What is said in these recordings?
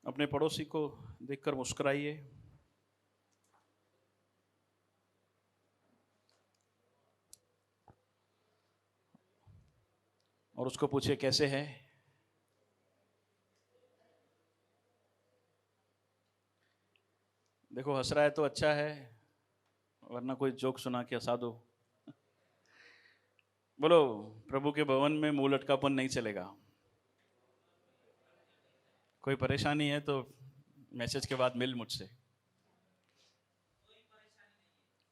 अपने पड़ोसी को देखकर मुस्कुराइए। और उसको पूछिए कैसे है। देखो हंस रहा है तो अच्छा है, वरना कोई जोक सुना के हंसा दो। बोलो, प्रभु के भवन में मुंह लटकापन नहीं चलेगा। कोई परेशानी है तो मैसेज के बाद मिल मुझसे।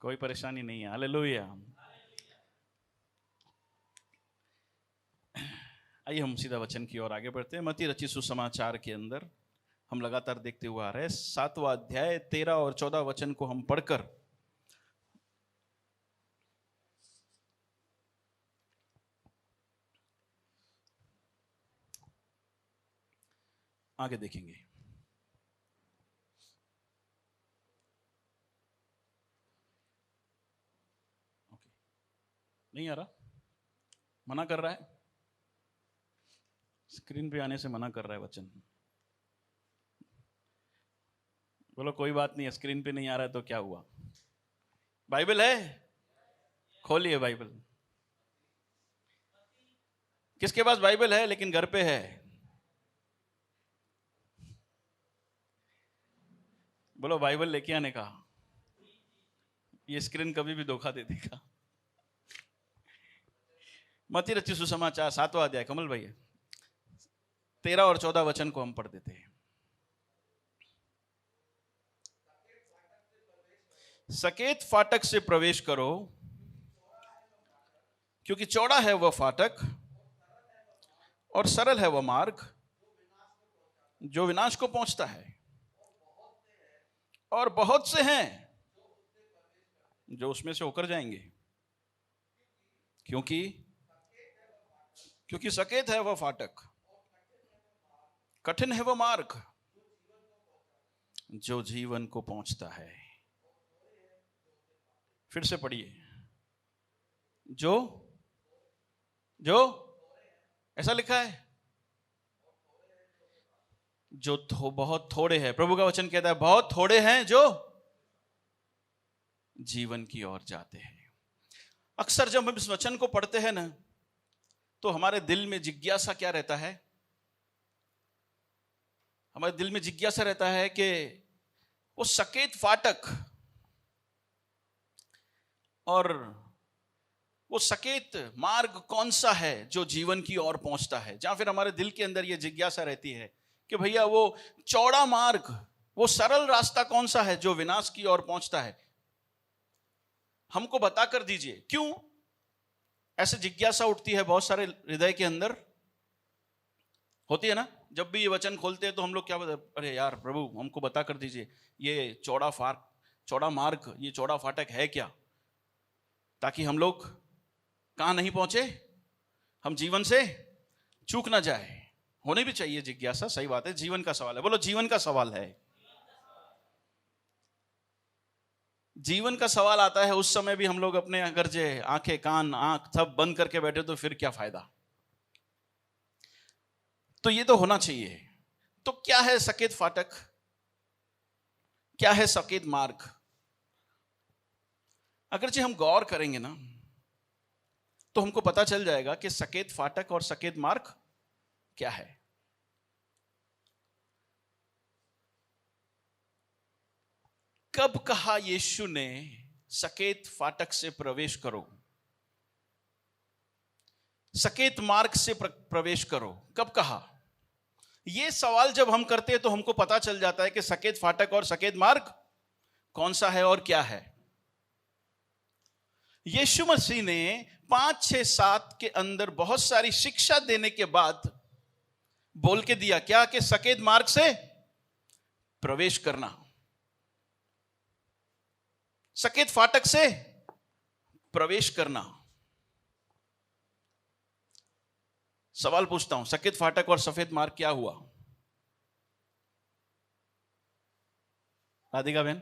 कोई परेशानी नहीं है। हालेलुया। आइए हम सीधा वचन की ओर आगे बढ़ते हैं। मत्ती रचित सुसमाचार के अंदर हम लगातार देखते हुए आ रहे हैं। 7वां अध्याय 13 और 14 वचन को हम पढ़कर आगे देखेंगे। ओके, नहीं आ रहा, मना कर रहा है, स्क्रीन पे आने से मना कर रहा है वचन। बोलो कोई बात नहीं है, स्क्रीन पे नहीं आ रहा है तो क्या हुआ। बाइबल है, खोलिए बाइबल। किसके पास बाइबल है लेकिन घर पे है? बोलो बाइबल लेके आने का। ये स्क्रीन कभी भी धोखा दे देगा। मत्ती रचित सुसमाचार 7वां अध्याय, कमल भैया 13 और 14 वचन को हम पढ़ देते हैं। सकेत फाटक से प्रवेश करो, क्योंकि चौड़ा है वह फाटक और सरल है वह मार्ग जो विनाश को पहुंचता है, और बहुत से हैं जो उसमें से होकर जाएंगे। क्योंकि क्योंकि सकेत है वह फाटक, कठिन है वह मार्ग जो जीवन को पहुंचता है। फिर से पढ़िए। जो जो ऐसा लिखा है, जो बहुत थोड़े हैं। प्रभु का वचन कहता है बहुत थोड़े हैं जो जीवन की ओर जाते हैं। अक्सर जब हम इस वचन को पढ़ते हैं ना, तो हमारे दिल में जिज्ञासा क्या रहता है? हमारे दिल में जिज्ञासा रहता है कि वो सकेत फाटक और वो सकेत मार्ग कौन सा है जो जीवन की ओर पहुंचता है। जहां फिर हमारे दिल के अंदर ये जिज्ञासा रहती है कि भैया वो चौड़ा मार्ग, वो सरल रास्ता कौन सा है जो विनाश की ओर पहुंचता है, हमको बता कर दीजिए। क्यों ऐसे जिज्ञासा उठती है बहुत सारे हृदय के अंदर? होती है ना, जब भी ये वचन खोलते हैं तो हम लोग क्या बोलते, अरे यार प्रभु हमको बता कर दीजिए ये चौड़ा मार्ग, ये चौड़ा फाटक है क्या, ताकि हम लोग कहां नहीं पहुंचे, हम जीवन से चूक ना जाए। होनी भी चाहिए जिज्ञासा, सही बात है, जीवन का सवाल है। बोलो जीवन का सवाल है। जीवन का सवाल आता है उस समय भी हम लोग अपने अगर जे आंखें कान आंख सब बंद करके बैठे तो फिर क्या फायदा। तो ये तो होना चाहिए। तो क्या है सकेत फाटक, क्या है सकेत मार्ग? अगर जी हम गौर करेंगे ना तो हमको पता चल जाएगा कि सकेत फाटक और सकेत मार्ग क्या है। कब कहा यीशु ने सकेत फाटक से प्रवेश करो, सकेत मार्ग से प्रवेश करो? कब कहा? यह सवाल जब हम करते हैं तो हमको पता चल जाता है कि सकेत फाटक और सकेत मार्ग कौन सा है और क्या है। यीशु मसीह ने 5, 6, 7 के अंदर बहुत सारी शिक्षा देने के बाद बोल के दिया क्या, कि सकेत मार्ग से प्रवेश करना, सकेत फाटक से प्रवेश करना। सवाल पूछता हूं, सकेत फाटक और सफेद मार्ग क्या हुआ? राधिका बहन,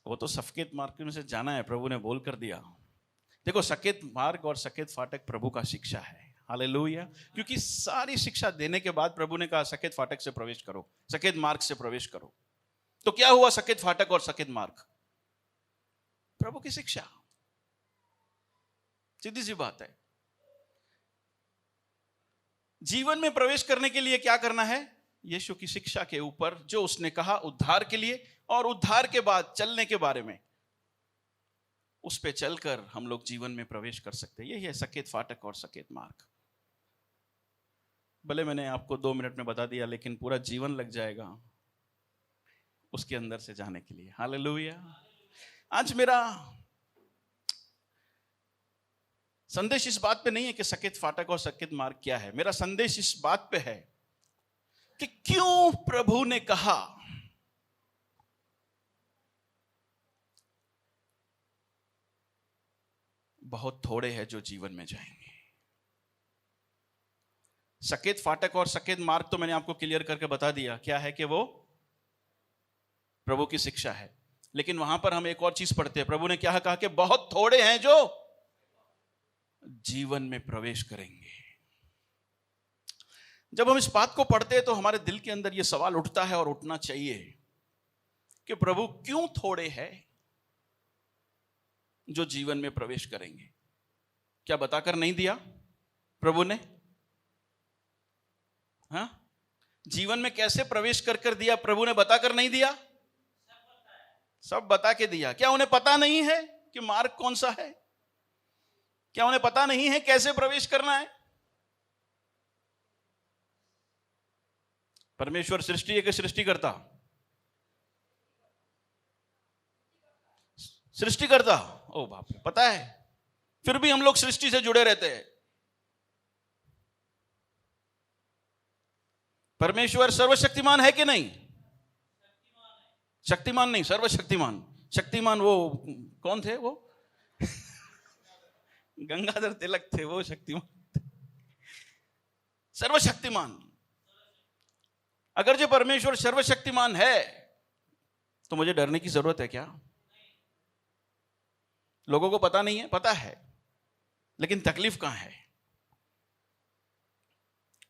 वो तो सफेद मार्ग में से जाना है, प्रभु ने बोल कर दिया। देखो, सकेत मार्ग और सकेत फाटक प्रभु का शिक्षा है। हालेलुया। क्योंकि सारी शिक्षा देने के बाद प्रभु ने कहा सकेत फाटक से प्रवेश करो, सकेत मार्ग से प्रवेश करो। तो क्या हुआ सकेत फाटक और सकेत मार्ग? प्रभु की शिक्षा, सीधी सी बात है। जीवन में प्रवेश करने के लिए क्या करना है? यीशु की शिक्षा के ऊपर जो उसने कहा उद्धार के लिए और उद्धार के बाद चलने के बारे में, उस पे चलकर हम लोग जीवन में प्रवेश कर सकते हैं। यही है सकेत फाटक और सकेत मार्ग। भले मैंने आपको 2 मिनट में बता दिया, लेकिन पूरा जीवन लग जाएगा उसके अंदर से जाने के लिए। हालेलुया। आज मेरा संदेश इस बात पे नहीं है कि सकेत फाटक और सकेत मार्ग क्या है। मेरा संदेश इस बात पे है कि क्यों प्रभु ने कहा बहुत थोड़े हैं जो जीवन में जाएंगे। सकेत फाटक और सकेत मार्ग तो मैंने आपको क्लियर करके बता दिया क्या है, कि वो प्रभु की शिक्षा है। लेकिन वहां पर हम एक और चीज पढ़ते हैं। प्रभु ने क्या कहा कि बहुत थोड़े हैं जो जीवन में प्रवेश करेंगे। जब हम इस बात को पढ़ते हैं तो हमारे दिल के अंदर यह सवाल उठता है, और उठना चाहिए, कि प्रभु क्यों थोड़े हैं जो जीवन में प्रवेश करेंगे? क्या बताकर नहीं दिया प्रभु ने? हाँ, जीवन में कैसे प्रवेश कर कर दिया? प्रभु ने बताकर नहीं दिया? सब बता के दिया। क्या उन्हें पता नहीं है कि मार्ग कौन सा है? क्या उन्हें पता नहीं है कैसे प्रवेश करना है? परमेश्वर सृष्टि है कि सृष्टिकर्ता? सृष्टिकर्ता। ओ बाप रे, पता है, फिर भी हम लोग सृष्टि से जुड़े रहते हैं। परमेश्वर सर्वशक्तिमान है कि नहीं? शक्तिमान नहीं, सर्वशक्तिमान। शक्तिमान वो कौन थे? वो गंगाधर तिलक थे, वो शक्तिमान। सर्वशक्तिमान। अगर जो परमेश्वर सर्वशक्तिमान है तो मुझे डरने की जरूरत है क्या? लोगों को पता नहीं है? पता है, लेकिन तकलीफ कहां है?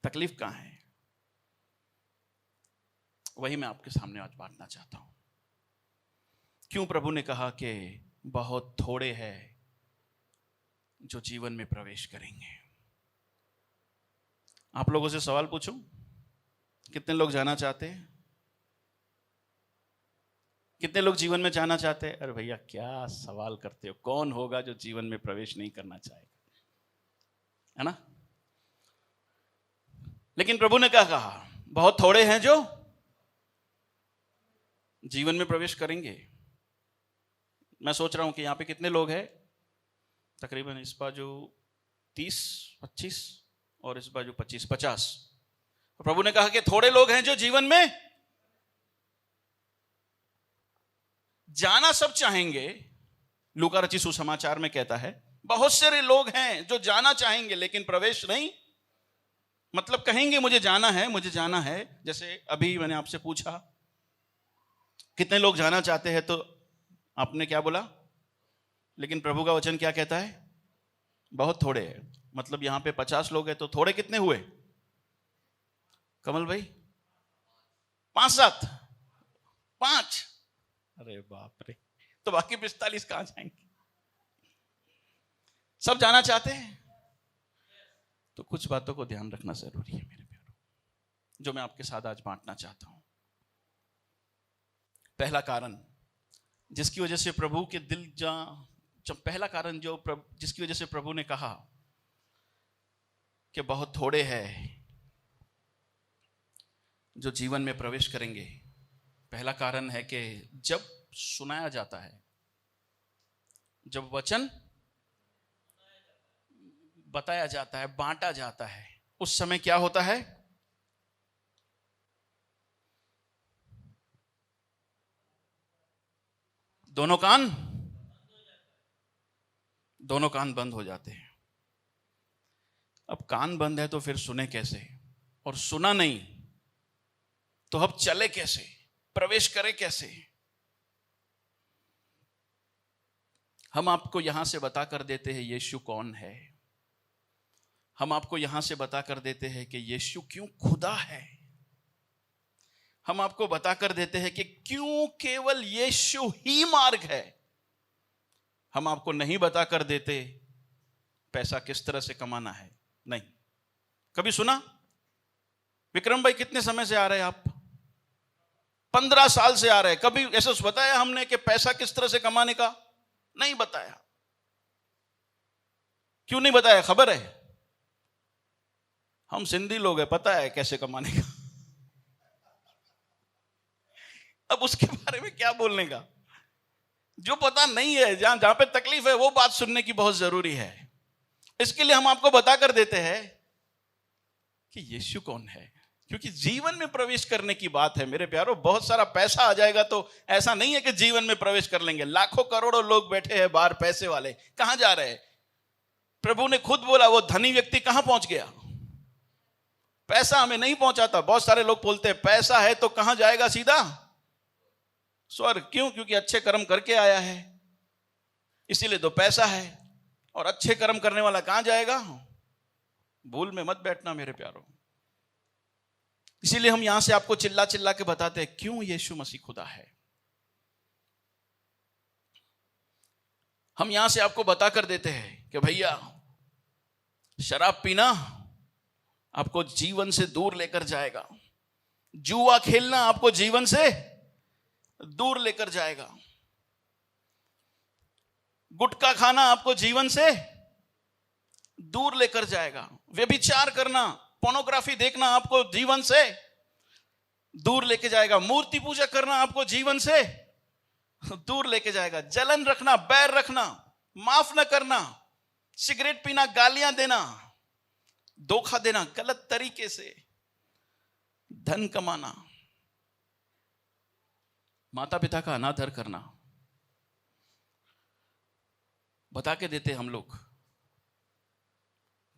तकलीफ कहां है? वही मैं आपके सामने आज बांटना चाहता हूं। क्यों प्रभु ने कहा कि बहुत थोड़े हैं जो जीवन में प्रवेश करेंगे? आप लोगों से सवाल पूछूं, कितने लोग जाना चाहते हैं? कितने लोग जीवन में जाना चाहते हैं? अरे भैया, क्या सवाल करते हो? कौन होगा जो जीवन में प्रवेश नहीं करना चाहेगा? है ना? लेकिन प्रभु ने क्या कहा? बहुत थोड़े हैं जो जीवन में प्रवेश करेंगे। मैं सोच रहा हूं कि यहां पे कितने लोग हैं? तकरीबन इस बाजू 30-25 और इस बाजू 25-50। प्रभु ने कहा कि थोड़े लोग हैं जो जीवन में जाना सब चाहेंगे। लूका रचित सुसमाचार में कहता है बहुत सारे लोग हैं जो जाना चाहेंगे लेकिन प्रवेश नहीं। मतलब कहेंगे मुझे जाना है, मुझे जाना है। जैसे अभी मैंने आपसे पूछा कितने लोग जाना चाहते हैं, तो आपने क्या बोला? लेकिन प्रभु का वचन क्या कहता है? बहुत थोड़े हैं। मतलब यहां पे 50 लोग हैं तो थोड़े कितने हुए? कमल भाई 5-7 5। अरे बाप रे, तो बाकी 45 कहां जाएंगे? सब जाना चाहते हैं। तो कुछ बातों को ध्यान रखना जरूरी है मेरे प्यारों, जो मैं आपके साथ आज बांटना चाहता हूं। पहला कारण जिसकी वजह से प्रभु के दिल पहला कारण जिसकी वजह से प्रभु ने कहा कि बहुत थोड़े हैं जो जीवन में प्रवेश करेंगे। पहला कारण है कि जब सुनाया जाता है, जब वचन बताया जाता है, बांटा जाता है, उस समय क्या होता है? दोनों कान बंद हो जाते हैं। अब कान बंद है तो फिर सुने कैसे? और सुना नहीं तो अब चले कैसे? प्रवेश करे कैसे? हम आपको यहां से बता कर देते हैं यीशु कौन है। हम आपको यहां से बता कर देते हैं कि यीशु क्यों खुदा है। हम आपको बता कर देते हैं कि क्यों केवल यीशु ही मार्ग है। हम आपको नहीं बता कर देते पैसा किस तरह से कमाना है। नहीं। कभी सुना? विक्रम भाई कितने समय से आ रहे हैं आप? 15 साल से आ रहे हैं। कभी ऐसा बताया हमने कि पैसा किस तरह से कमाने का? नहीं बताया। क्यों नहीं बताया? खबर है? हम सिंधी लोग हैं, पता है कैसे कमाने का। अब उसके बारे में क्या बोलने का? जो पता नहीं है, जहां पे तकलीफ है, वो बात सुनने की बहुत जरूरी है। इसके लिए हम आपको बता कर देते हैं कि यीशु कौन है, क्योंकि जीवन में प्रवेश करने की बात है मेरे प्यारो। बहुत सारा पैसा आ जाएगा तो ऐसा नहीं है कि जीवन में प्रवेश कर लेंगे। लाखों करोड़ों लोग बैठे हैं बाहर पैसे वाले, कहां जा रहे हैं? प्रभु ने खुद बोला वो धनी व्यक्ति कहां पहुंच गया। पैसा हमें नहीं पहुंचाता। बहुत सारे लोग बोलते हैं पैसा है तो कहां जाएगा? सीधा स्वर्ग। क्यों? क्योंकि अच्छे कर्म करके आया है, इसीलिए तो पैसा है। और अच्छे कर्म करने वाला कहां जाएगा? भूल में मत बैठना मेरे प्यारो। इसीलिए हम यहां से आपको चिल्ला चिल्ला के बताते हैं क्यों यीशु मसीह खुदा है। हम यहां से आपको बता कर देते हैं कि भैया शराब पीना आपको जीवन से दूर लेकर जाएगा। जुआ खेलना आपको जीवन से दूर लेकर जाएगा। गुटखा खाना आपको जीवन से दूर लेकर जाएगा। व्यभिचार करना, पोर्नोग्राफी देखना आपको जीवन से दूर लेके जाएगा। मूर्ति पूजा करना आपको जीवन से दूर लेके जाएगा। जलन रखना, बैर रखना, माफ न करना, सिगरेट पीना, गालियां देना, धोखा देना, गलत तरीके से धन कमाना, माता पिता का अनादर करना, बता के देते हम लोग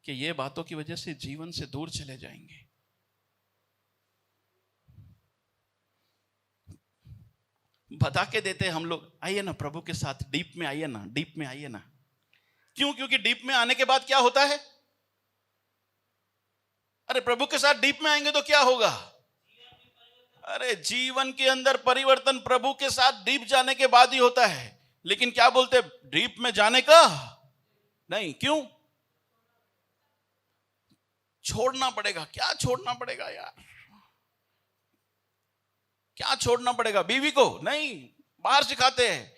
कि ये बातों की वजह से जीवन से दूर चले जाएंगे। बता के देते हम लोग, आइए ना प्रभु के साथ डीप में आइए ना, डीप में आइए ना। क्यों? क्योंकि डीप में आने के बाद क्या होता है? अरे प्रभु के साथ डीप में आएंगे तो क्या होगा? अरे जीवन के अंदर परिवर्तन प्रभु के साथ डीप जाने के बाद ही होता है। लेकिन क्या बोलते? डीप में जाने का नहीं। क्यों? छोड़ना पड़ेगा। क्या छोड़ना पड़ेगा यार? क्या छोड़ना पड़ेगा? बीवी को नहीं, बाहर सिखाते हैं,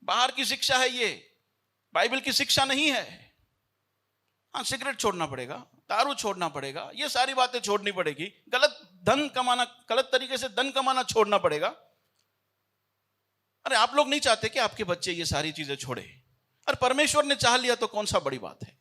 बाहर की शिक्षा है ये, बाइबल की शिक्षा नहीं है। हाँ, सिगरेट छोड़ना पड़ेगा, दारू छोड़ना पड़ेगा, ये सारी बातें छोड़नी पड़ेगी। गलत धन कमाना, गलत तरीके से धन कमाना छोड़ना पड़ेगा। अरे आप लोग नहीं चाहते कि आपके बच्चे ये सारी चीजें छोड़े? अरे परमेश्वर ने चाह लिया तो कौन सा बड़ी बात है।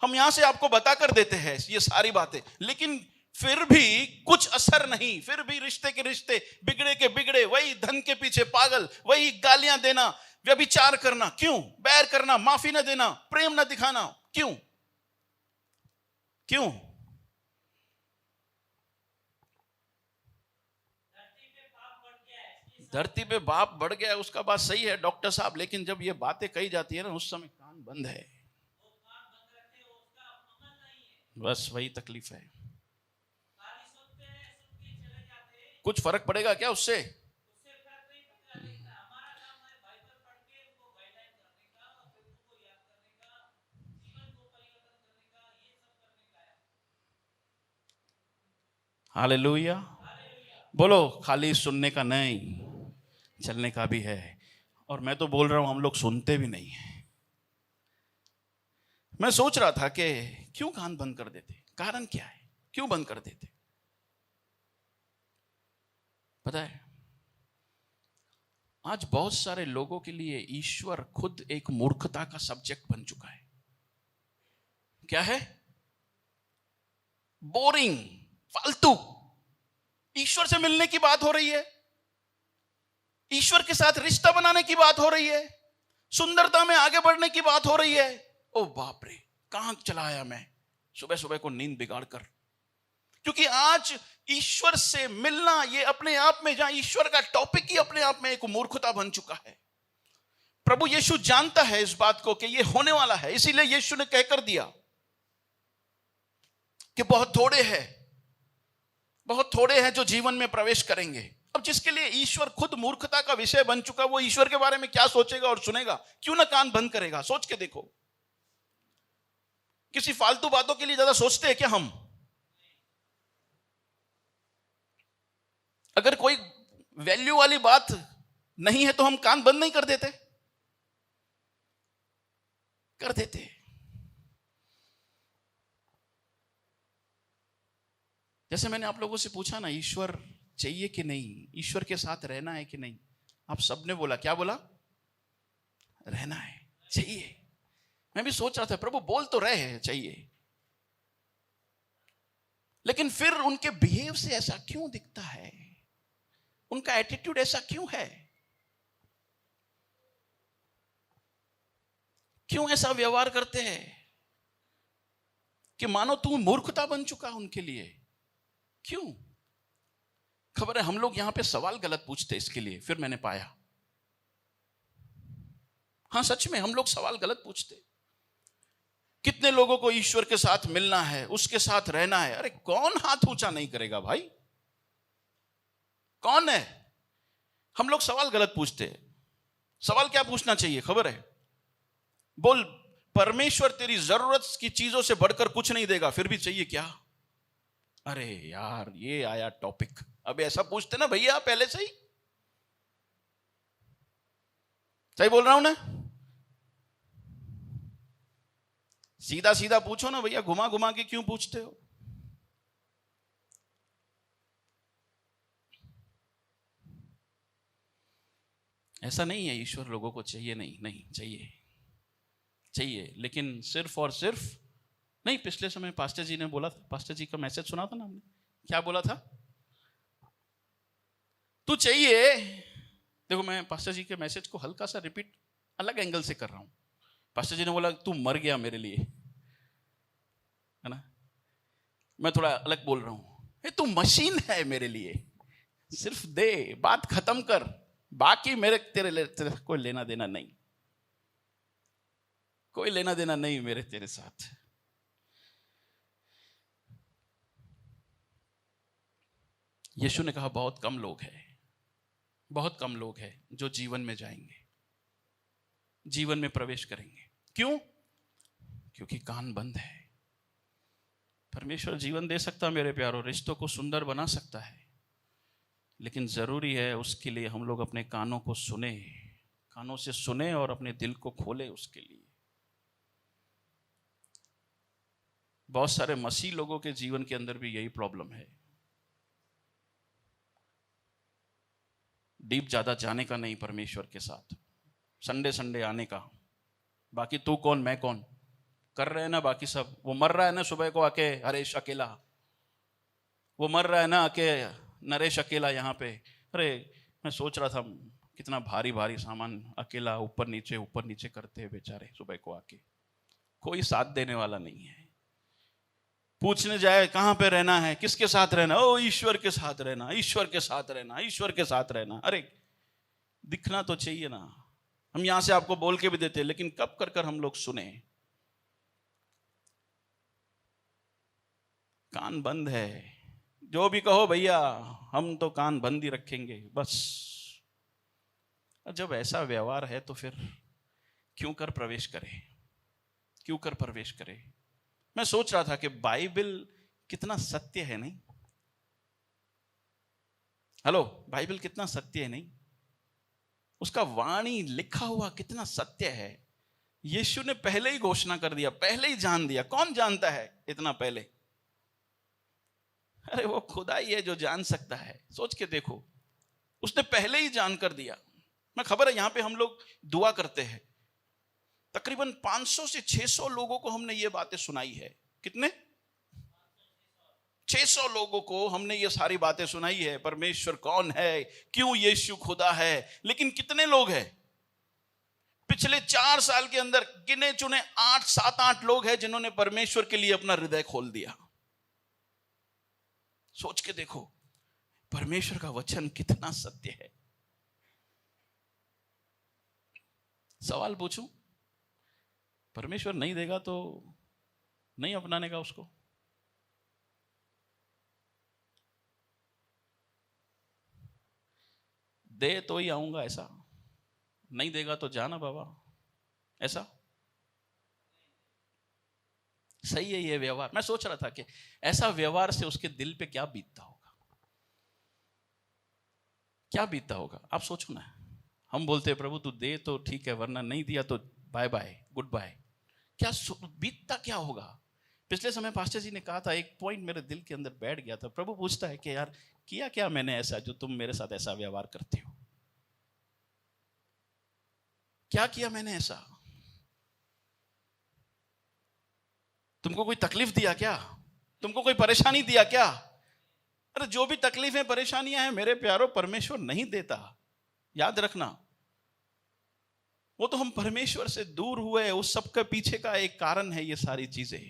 हम यहां से आपको बता कर देते हैं ये सारी बातें, लेकिन फिर भी कुछ असर नहीं। फिर भी रिश्ते के रिश्ते, बिगड़े के बिगड़े, वही धन के पीछे पागल, वही गालियां देना, व्यभिचार करना। क्यों? बैर करना, माफी न देना, प्रेम न दिखाना। क्यों? क्यों? धरती पे पाप बढ़ गया है, उसका बात सही है डॉक्टर साहब, लेकिन जब ये बातें कही जाती है ना, उस समय कान बंद है। बस वही तकलीफ है। कुछ फर्क पड़ेगा क्या उससे? हालेलुया। बोलो, खाली सुनने का नहीं, चलने का भी है। और मैं तो बोल रहा हूं हम लोग सुनते भी नहीं है। मैं सोच रहा था कि क्यों कान बंद कर देते? कारण क्या है? क्यों बंद कर देते? पता है, आज बहुत सारे लोगों के लिए ईश्वर खुद एक मूर्खता का सब्जेक्ट बन चुका है। क्या है? बोरिंग, फालतू। ईश्वर से मिलने की बात हो रही है, ईश्वर के साथ रिश्ता बनाने की बात हो रही है, सुंदरता में आगे बढ़ने की बात हो रही है। ओ बाप रे, कहां चला आया मैं सुबह सुबह को नींद बिगाड़ कर। क्योंकि आज ईश्वर से मिलना ये अपने आप में, जहां ईश्वर का टॉपिक ही अपने आप में एक मूर्खता बन चुका है। प्रभु यीशु जानता है इस बात को कि ये होने वाला है, इसीलिए यीशु ने कहकर दिया कि बहुत थोड़े हैं जो जीवन में प्रवेश करेंगे। अब जिसके लिए ईश्वर खुद मूर्खता का विषय बन चुका, वो ईश्वर के बारे में क्या सोचेगा और सुनेगा? क्यों ना कान बंद करेगा? सोच के देखो। किसी फालतू बातों के लिए ज्यादा सोचते हैं क्या हम? अगर कोई वैल्यू वाली बात नहीं है तो हम कान बंद नहीं कर देते? कर देते। जैसे मैंने आप लोगों से पूछा ना, ईश्वर चाहिए कि नहीं, ईश्वर के साथ रहना है कि नहीं? आप सबने बोला, क्या बोला? रहना है, चाहिए। मैं भी सोच रहा था प्रभु बोल तो रहे हैं चाहिए, लेकिन फिर उनके बिहेव से ऐसा क्यों दिखता है? उनका एटीट्यूड ऐसा क्यों है? क्यों ऐसा व्यवहार करते हैं कि मानो तू मूर्खता बन चुका उनके लिए? क्यों? खबर है हम लोग यहां पे सवाल गलत पूछते, इसके लिए फिर मैंने पाया, हाँ सच में हम लोग सवाल गलत पूछते। कितने लोगों को ईश्वर के साथ मिलना है, उसके साथ रहना है, अरे कौन हाथ ऊंचा नहीं करेगा भाई? कौन है? हम लोग सवाल गलत पूछते। सवाल क्या पूछना चाहिए खबर है? बोल, परमेश्वर तेरी जरूरत की चीजों से बढ़कर कुछ नहीं देगा, फिर भी चाहिए क्या? अरे यार ये आया टॉपिक। अब ऐसा पूछते ना भैया पहले से ही। सही बोल रहा हूं ना? सीधा सीधा पूछो ना भैया, घुमा घुमा के क्यों पूछते हो? ऐसा नहीं है ईश्वर लोगों को चाहिए, नहीं चाहिए, चाहिए, लेकिन सिर्फ और सिर्फ नहीं। पिछले समय पास्टर जी ने बोला था, पास्टर जी का मैसेज सुना था ना हमने, क्या बोला था? तू चाहिए। देखो मैं पास्टर जी के मैसेज को हल्का सा रिपीट अलग एंगल से कर रहा हूं। पास्टर जी ने बोला तू मर गया मेरे लिए, है ना? मैं थोड़ा अलग बोल रहा हूं, तू मशीन है मेरे लिए, सिर्फ दे, बात खत्म कर, बाकी मेरे तेरे कोई लेना देना नहीं, कोई लेना देना नहीं मेरे तेरे साथ। यीशु ने कहा बहुत कम लोग हैं जो जीवन में जाएंगे, जीवन में प्रवेश करेंगे। क्यों? क्योंकि कान बंद है। परमेश्वर जीवन दे सकता मेरे प्यारों, रिश्तों को सुंदर बना सकता है, लेकिन जरूरी है उसके लिए हम लोग अपने कानों को सुने, कानों से सुने और अपने दिल को खोले उसके लिए। बहुत सारे मसीह लोगों के जीवन के अंदर भी यही प्रॉब्लम है, डीप ज्यादा जाने का नहीं परमेश्वर के साथ, संडे आने का, बाकी तू कौन मैं कौन कर रहे हैं ना बाकी सब। वो मर रहा है ना सुबह को आके हरेश अकेला, वो मर रहा है ना आके नरेश अकेला यहाँ पे। अरे मैं सोच रहा था कितना भारी भारी सामान अकेला ऊपर नीचे करते हैं बेचारे सुबह को आके, कोई साथ देने वाला नहीं है। पूछने जाए कहां पे रहना है, किसके साथ रहना, ओ ईश्वर के साथ रहना, ईश्वर के साथ रहना, ईश्वर के साथ रहना। अरे दिखना तो चाहिए ना। हम यहां से आपको बोल के भी देते, लेकिन कब कर हम लोग सुने? कान बंद है। जो भी कहो भैया हम तो कान बंद ही रखेंगे बस। जब ऐसा व्यवहार है तो फिर क्यों कर प्रवेश करे? मैं सोच रहा था कि बाइबल कितना सत्य है, नहीं? हेलो, बाइबल कितना सत्य है, नहीं? उसका वाणी लिखा हुआ कितना सत्य है। यीशु ने पहले ही घोषणा कर दिया, पहले ही जान दिया। कौन जानता है इतना पहले? अरे वो खुदा ही है जो जान सकता है। सोच के देखो, उसने पहले ही जान कर दिया। मैं खबर है यहां पे हम लोग दुआ करते हैं, तकरीबन 500 से 600 लोगों को हमने ये बातें सुनाई है। कितने? 600 लोगों को हमने ये सारी बातें सुनाई है, परमेश्वर कौन है, क्यों यीशु खुदा है। लेकिन कितने लोग हैं? पिछले 4 साल के अंदर गिने चुने 7-8 लोग हैं जिन्होंने परमेश्वर के लिए अपना हृदय खोल दिया। सोच के देखो परमेश्वर का वचन कितना सत्य है। सवाल पूछूं, परमेश्वर नहीं देगा तो नहीं अपनाने का उसको? दे तो ही आऊंगा ऐसा, नहीं देगा तो जाना बाबा ऐसा? सही है ये व्यवहार? मैं सोच रहा था कि ऐसा व्यवहार से उसके दिल पे क्या बीतता होगा, क्या बीतता होगा। आप सोचो ना, हम बोलते हैं प्रभु तू दे तो ठीक है, वरना नहीं दिया तो बाय बाय, गुड बाय। क्या बीतता क्या होगा? पिछले समय पास्टर जी ने कहा था, एक पॉइंट मेरे दिल के अंदर बैठ गया था। प्रभु पूछता है कि यार किया क्या मैंने ऐसा जो तुम मेरे साथ ऐसा व्यवहार करते हो? क्या किया मैंने ऐसा? तुमको कोई तकलीफ दिया क्या? तुमको कोई परेशानी दिया क्या? अरे जो भी तकलीफें परेशानियां हैं मेरे प्यारो, परमेश्वर नहीं देता, याद रखना। वो तो हम परमेश्वर से दूर हुए, उस सब के पीछे का एक कारण है ये सारी चीजें।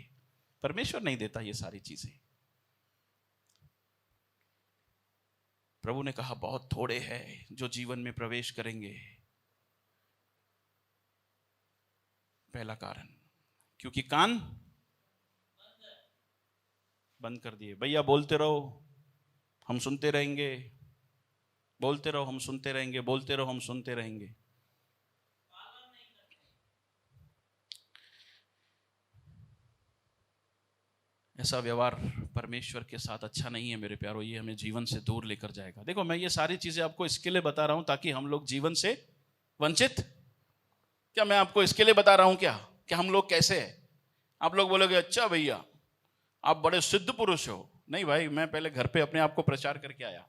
परमेश्वर नहीं देता ये सारी चीजें। प्रभु ने कहा बहुत थोड़े हैं जो जीवन में प्रवेश करेंगे। पहला कारण, क्योंकि कान बंद कर दिए। भैया बोलते रहो हम सुनते रहेंगे, बोलते रहो हम सुनते रहेंगे, बोलते रहो हम सुनते रहेंगे। ऐसा व्यवहार परमेश्वर के साथ अच्छा नहीं है मेरे प्यारो, ये हमें जीवन से दूर लेकर जाएगा। देखो मैं ये सारी चीजें आपको इसके लिए बता रहा हूं ताकि हम लोग जीवन से वंचित, क्या मैं आपको इसके लिए बता रहा हूं क्या कि हम लोग कैसे हैं? आप लोग बोलोगे अच्छा भैया आप बड़े सिद्ध पुरुष हो। नहीं भाई, मैं पहले घर पे अपने आप को प्रचार करके आया।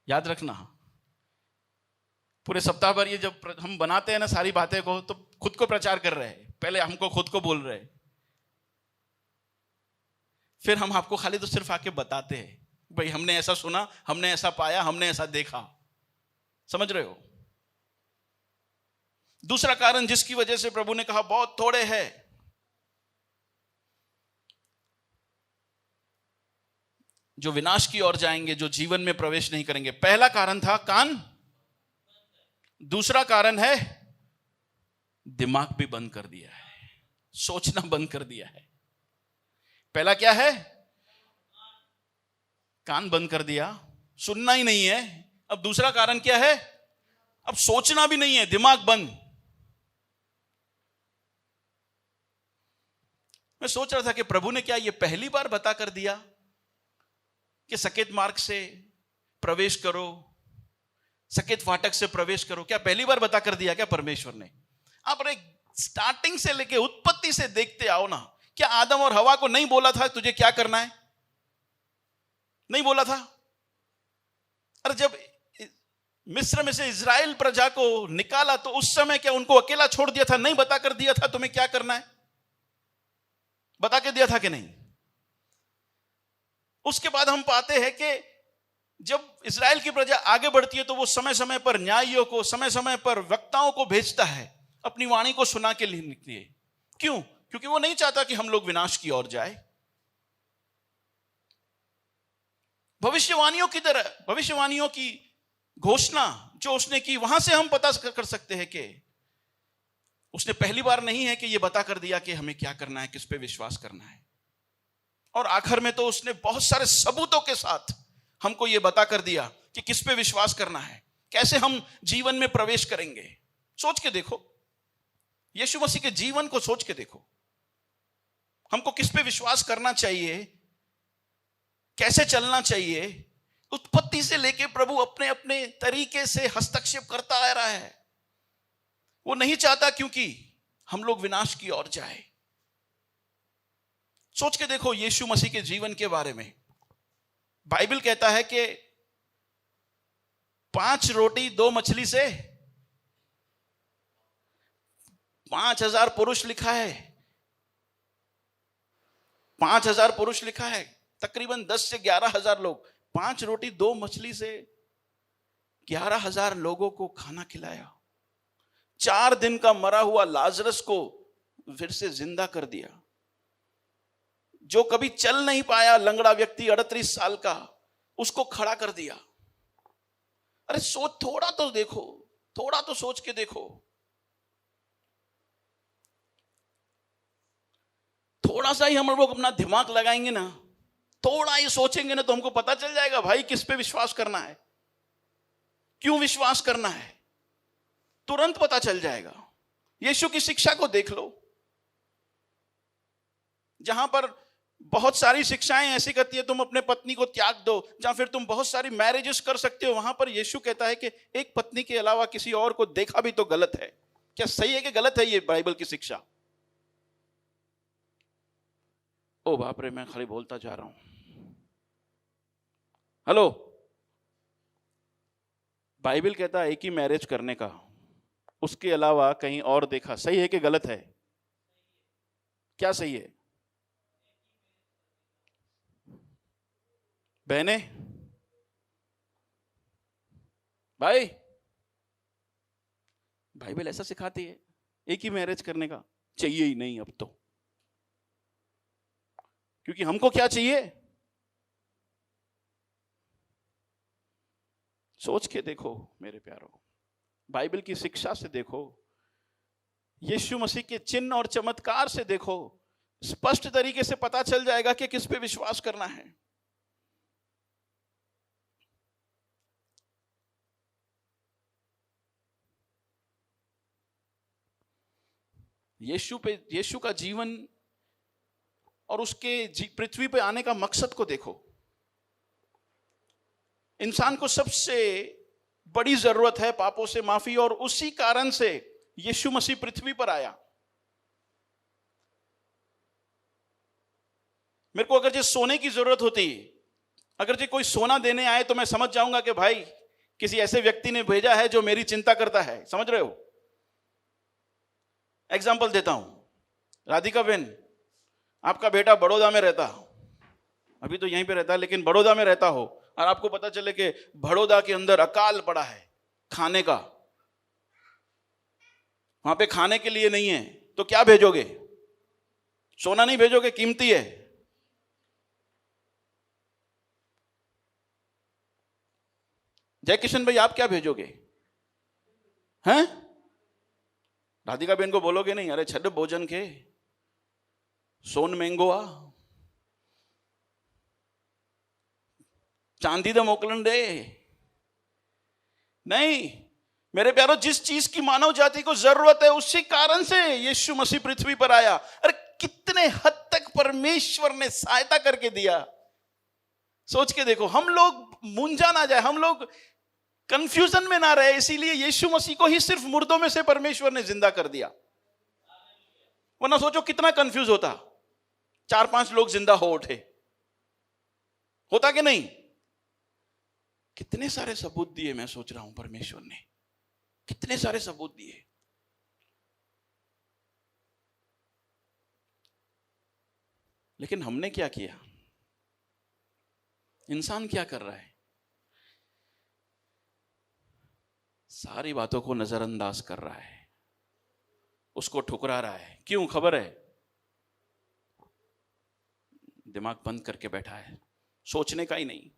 याद रखना, पूरे सप्ताह भर ये जब हम बनाते हैं ना सारी बातें को, तो खुद को प्रचार कर रहे हैं, पहले हमको खुद को बोल रहे हैं, फिर हम आपको खाली तो सिर्फ आके बताते हैं भाई हमने ऐसा सुना, हमने ऐसा पाया, हमने ऐसा देखा। समझ रहे हो? दूसरा कारण जिसकी वजह से प्रभु ने कहा बहुत थोड़े हैं, जो विनाश की ओर जाएंगे, जो जीवन में प्रवेश नहीं करेंगे। पहला कारण था कान, दूसरा कारण है दिमाग भी बंद कर दिया है, सोचना बंद कर दिया है। पहला क्या है? कान बंद कर दिया, सुनना ही नहीं है। अब दूसरा कारण क्या है? अब सोचना भी नहीं है, दिमाग बंद। मैं सोच रहा था कि प्रभु ने क्या ये पहली बार बता कर दिया कि सकेत मार्ग से प्रवेश करो, सकेत फाटक से प्रवेश करो? क्या पहली बार बता कर दिया क्या परमेश्वर ने? आप स्टार्टिंग से लेके उत्पत्ति से देखते आओ ना, क्या आदम और हवा को नहीं बोला था तुझे क्या करना है? नहीं बोला था? अरे जब मिस्र में से इजराइल प्रजा को निकाला तो उस समय क्या उनको अकेला छोड़ दिया था? नहीं बता कर दिया था तुम्हें क्या करना है? बता के दिया था कि नहीं? उसके बाद हम पाते हैं कि जब इजराइल की प्रजा आगे बढ़ती है तो वो समय समय पर न्यायियों को, समय समय पर वक्ताओं को भेजता है अपनी वाणी को सुना के लिए। क्यों? क्योंकि वो नहीं चाहता कि हम लोग विनाश की ओर जाए। भविष्यवाणियों की तरह, भविष्यवाणियों की घोषणा जो उसने की, वहां से हम पता कर सकते हैं कि उसने पहली बार नहीं है कि ये बता कर दिया कि हमें क्या करना है, किस पे विश्वास करना है। और आखिर में तो उसने बहुत सारे सबूतों के साथ हमको ये बता कर दिया कि किस पे विश्वास करना है, कैसे हम जीवन में प्रवेश करेंगे। सोच के देखो, यीशु मसीह के जीवन को सोच के देखो, हमको किस पे विश्वास करना चाहिए, कैसे चलना चाहिए। उत्पत्ति से लेके प्रभु अपने अपने तरीके से हस्तक्षेप करता आ रहा है। वो नहीं चाहता क्योंकि हम लोग विनाश की ओर जाए। सोच के देखो यीशु मसीह के जीवन के बारे में। बाइबल कहता है कि 5 रोटी 2 मछली से 5000 पुरुष लिखा है। 5000 पुरुष लिखा है, तकरीबन 10 से 11,000 लोग। 5 रोटी 2 मछली से 11,000 लोगों को खाना खिलाया। 4 दिन का मरा हुआ लाजरस को फिर से जिंदा कर दिया। जो कभी चल नहीं पाया लंगड़ा व्यक्ति 38 साल का, उसको खड़ा कर दिया। अरे सोच, थोड़ा तो देखो, थोड़ा तो सोच के देखो, थोड़ा सा ही हम लोग अपना दिमाग लगाएंगे ना, थोड़ा ही सोचेंगे ना, तो हमको पता चल जाएगा भाई किस पे विश्वास करना है, क्यों विश्वास करना है, तुरंत पता चल जाएगा। यीशु की शिक्षा को देख लो, जहां पर बहुत सारी शिक्षाएं ऐसी कहती है तुम अपने पत्नी को त्याग दो, जहां फिर तुम बहुत सारी मैरिजेस कर सकते हो, वहां पर यीशु कहता है कि एक पत्नी के अलावा किसी और को देखा भी तो गलत है। क्या सही है कि गलत है ये बाइबल की शिक्षा? ओ बाप रे, मैं खाली बोलता जा रहा हूं। हेलो, बाइबल कहता है एक ही मैरिज करने का, उसके अलावा कहीं और देखा, सही है कि गलत है? क्या सही है? बहने, भाई, बाइबल ऐसा सिखाती है एक ही मैरिज करने का चाहिए ही नहीं अब तो, क्योंकि हमको क्या चाहिए? सोच के देखो मेरे प्यारों, बाइबल की शिक्षा से देखो, यीशु मसीह के चिन्ह और चमत्कार से देखो, स्पष्ट तरीके से पता चल जाएगा कि किस पे विश्वास करना है। यीशु का जीवन और उसके पृथ्वी पे आने का मकसद को देखो। इंसान को सबसे बड़ी जरूरत है पापों से माफी, और उसी कारण से यीशु मसीह पृथ्वी पर आया। मेरे को अगर जो सोने की जरूरत होती, अगर जो कोई सोना देने आए, तो मैं समझ जाऊंगा कि भाई किसी ऐसे व्यक्ति ने भेजा है जो मेरी चिंता करता है। समझ रहे हो? एग्जाम्पल देता हूं, राधिका बहन, आपका बेटा बड़ौदा में रहता, अभी तो यहीं पे रहता है लेकिन बड़ौदा में रहता हो, और आपको पता चले कि बड़ौदा के अंदर अकाल पड़ा है खाने का, वहां पे खाने के लिए नहीं है, तो क्या भेजोगे? सोना नहीं भेजोगे, कीमती है। जय किशन भाई, आप क्या भेजोगे? हैं? राधिका बहन को बोलोगे नहीं, अरे छड़ भोजन के सोन महंगो आ, चांदी तो मोकलन दे? नहीं मेरे प्यारो, जिस चीज की मानव जाति को जरूरत है उसी कारण से यीशु मसीह पृथ्वी पर आया। अरे कितने हद तक परमेश्वर ने सहायता करके दिया, सोच के देखो। हम लोग मुंझा ना जाए, हम लोग कंफ्यूजन में ना रहे, इसीलिए यीशु मसीह को ही सिर्फ मुर्दों में से परमेश्वर ने जिंदा कर दिया। वरना सोचो कितना कंफ्यूज होता, 4-5 लोग जिंदा हो उठे, होता कि नहीं? कितने सारे सबूत दिए, मैं सोच रहा हूं परमेश्वर ने कितने सारे सबूत दिए। लेकिन हमने क्या किया? इंसान क्या कर रहा है? सारी बातों को नजरअंदाज कर रहा है, उसको ठुकरा रहा है। क्यों? खबर है, दिमाग बंद करके बैठा है, सोचने का ही नहीं।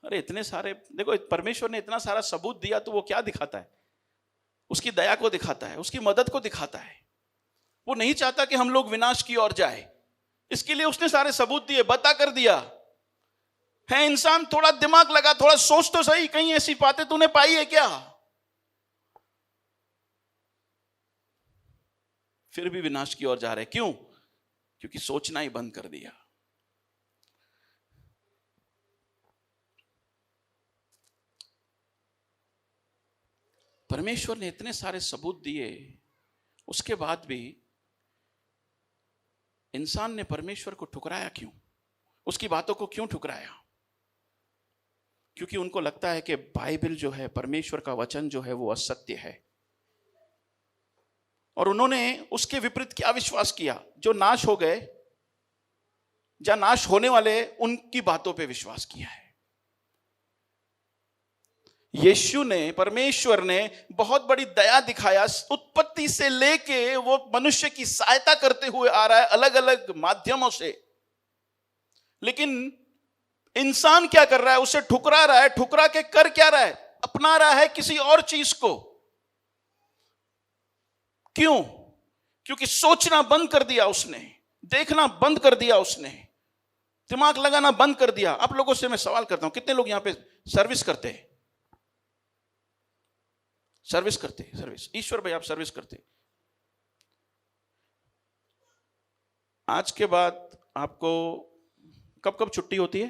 अरे इतने सारे, देखो परमेश्वर ने इतना सारा सबूत दिया, तो वो क्या दिखाता है? उसकी दया को दिखाता है, उसकी मदद को दिखाता है। वो नहीं चाहता कि हम लोग विनाश की ओर जाए, इसके लिए उसने सारे सबूत दिए, बता कर दिया है। इंसान थोड़ा दिमाग लगा, थोड़ा सोच तो सही, कहीं ऐसी बातें तूने पाई है क्या? फिर भी विनाश की ओर जा रहे। क्यों? क्योंकि सोचना ही बंद कर दिया। परमेश्वर ने इतने सारे सबूत दिए, उसके बाद भी इंसान ने परमेश्वर को ठुकराया। क्यों? उसकी बातों को क्यों ठुकराया? क्योंकि उनको लगता है कि बाइबल जो है, परमेश्वर का वचन जो है, वो असत्य है। और उन्होंने उसके विपरीत क्या विश्वास किया? जो नाश हो गए, या नाश होने वाले, उनकी बातों पे विश्वास किया है। यीशु ने, परमेश्वर ने बहुत बड़ी दया दिखाया, उत्पत्ति से लेके वो मनुष्य की सहायता करते हुए आ रहा है अलग अलग माध्यमों से। लेकिन इंसान क्या कर रहा है? उसे ठुकरा रहा है। ठुकरा के कर क्या रहा है? अपना रहा है किसी और चीज को। क्यों? क्योंकि सोचना बंद कर दिया उसने, देखना बंद कर दिया उसने, दिमाग लगाना बंद कर दिया। आप लोगों से मैं सवाल करता हूं, कितने लोग यहां पे सर्विस करते हैं? सर्विस करते हैं, सर्विस। ईश्वर भाई आप सर्विस करते हैं। आज के बाद आपको कब कब छुट्टी होती है?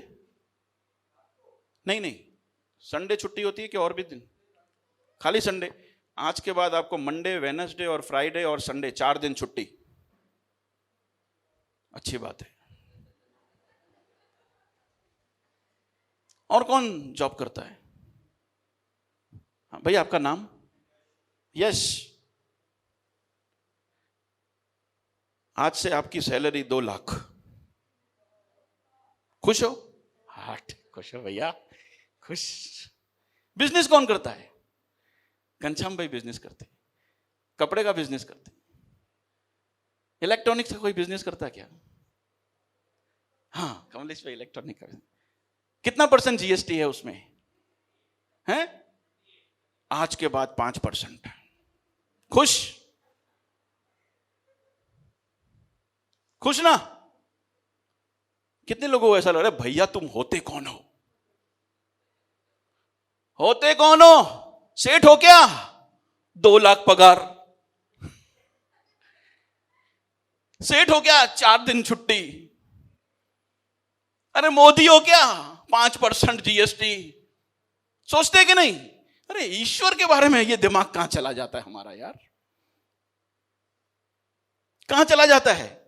नहीं नहीं, संडे छुट्टी होती है कि और भी दिन? खाली संडे। आज के बाद आपको मंडे, वेडनेसडे और फ्राइडे और संडे 4 दिन छुट्टी। अच्छी बात है। और कौन जॉब करता है? हाँ भाई, आपका नाम? यस। आज से आपकी सैलरी 2 लाख। खुश हो? हाँ खुश हो भैया, खुश। बिजनेस कौन करता है? घनश्याम भाई बिजनेस करते, कपड़े का बिजनेस करते। इलेक्ट्रॉनिक्स का कोई बिजनेस करता है क्या? हाँ, कमलेश भाई इलेक्ट्रॉनिक का। कितना % जीएसटी है उसमें? है आज के बाद 5%। खुश? खुश ना? कितने लोगों को ऐसा लग रहा है भैया तुम होते कौन हो? होते कौन हो? सेठ हो क्या? 2 लाख पगार। सेठ हो क्या? 4 दिन छुट्टी। अरे मोदी हो क्या? 5% जीएसटी। सोचते कि नहीं? अरे ईश्वर के बारे में ये दिमाग कहां चला जाता है हमारा यार? कहां चला जाता है?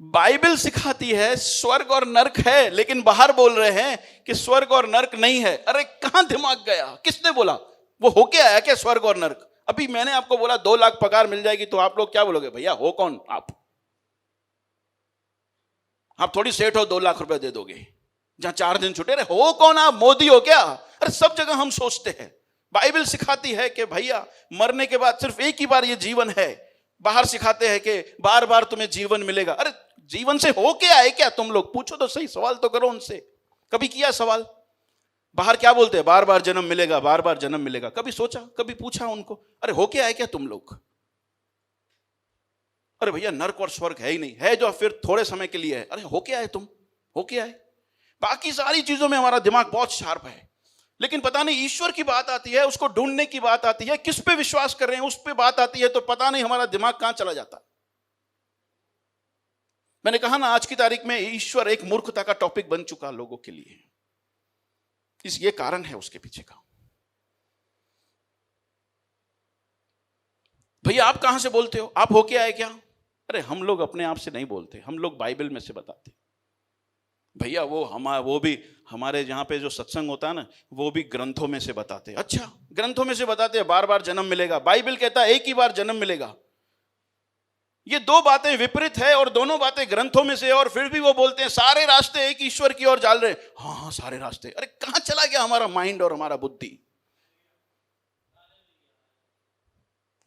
बाइबल सिखाती है स्वर्ग और नरक है, लेकिन बाहर बोल रहे हैं कि स्वर्ग और नरक नहीं है। अरे कहां दिमाग गया? किसने बोला? वो होके आया क्या स्वर्ग और नरक? अभी मैंने आपको बोला 2 लाख पगार मिल जाएगी, तो आप लोग क्या बोलोगे? भैया हो कौन आप? आप थोड़ी सेठ हो 2 लाख रुपए दे दोगे जहां 4 दिन छुटे। रहे हो कौन आप? मोदी हो क्या? अरे सब जगह हम सोचते हैं। बाइबल सिखाती है कि भैया मरने के बाद सिर्फ एक ही बार ये जीवन है। बाहर सिखाते हैं कि बार बार तुम्हें जीवन मिलेगा। अरे जीवन से हो क्या है क्या? तुम लोग पूछो तो सही, सवाल तो करो उनसे। कभी किया सवाल? बाहर क्या बोलते हैं? बार बार जन्म मिलेगा, बार बार जन्म मिलेगा। कभी सोचा, कभी पूछा उनको अरे हो क्या है क्या तुम लोग? अरे भैया नरक और स्वर्ग है ही नहीं, है जो फिर थोड़े समय के लिए है। अरे हो क्या है तुम? हो क्या है? बाकी सारी चीजों में हमारा दिमाग बहुत शार्प है, लेकिन पता नहीं ईश्वर की बात आती है, उसको ढूंढने की बात आती है, किस पे विश्वास कर रहे हैं उस पे बात आती है, तो पता नहीं हमारा दिमाग कहां चला जाता। मैंने कहा ना आज की तारीख में ईश्वर एक मूर्खता का टॉपिक बन चुका लोगों के लिए। ये कारण है उसके पीछे का। भैया आप कहां से बोलते हो? आप हो क्या है क्या? अरे हम लोग अपने आप से नहीं बोलते, हम लोग बाइबल में से बताते। भैया वो भी हमारे जहां पे जो सत्संग होता है ना, वो भी ग्रंथों में से बताते। अच्छा ग्रंथों में से बताते हैं बार बार जन्म मिलेगा। बाइबल कहता है एक ही बार जन्म मिलेगा। ये 2 बातें विपरीत है और दोनों बातें ग्रंथों में से, और फिर भी वो बोलते हैं सारे रास्ते एक ईश्वर की ओर जाल रहे। हाँ सारे रास्ते। अरे कहां चला गया हमारा माइंड और हमारा बुद्धि?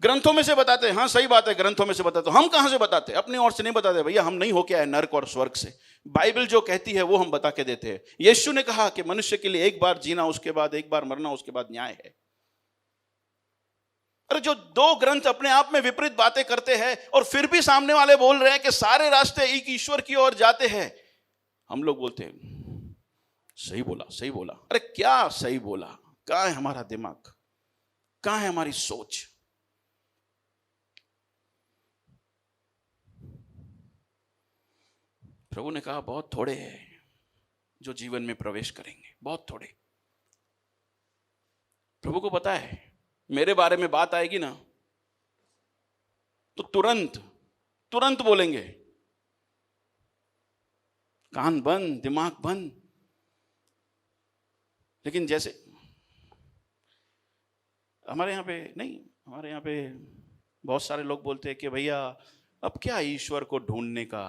ग्रंथों में से बताते हैं। हाँ सही बात है, ग्रंथों में से बताते। हम कहां से बताते? अपनी ओर से नहीं बताते। भैया हम नहीं हो क्या है नरक और स्वर्ग से। बाइबल जो कहती है वो हम बता के देते हैं। यीशु ने कहा कि मनुष्य के लिए एक बार जीना, उसके बाद एक बार मरना, उसके बाद न्याय है। अरे जो 2 ग्रंथ अपने आप में विपरीत बातें करते हैं और फिर भी सामने वाले बोल रहे हैं कि सारे रास्ते एक ईश्वर की ओर जाते हैं, हम लोग बोलते हैं सही बोला, सही बोला। अरे क्या सही बोला? कहां है हमारा दिमाग? कहां है हमारी सोच? प्रभु ने कहा बहुत थोड़े हैं जो जीवन में प्रवेश करेंगे, बहुत थोड़े। प्रभु को पता है मेरे बारे में बात आएगी ना तो तुरंत बोलेंगे, कान बंद, दिमाग बंद। लेकिन जैसे हमारे यहाँ पे बहुत सारे लोग बोलते हैं कि भैया अब क्या ईश्वर को ढूंढने का,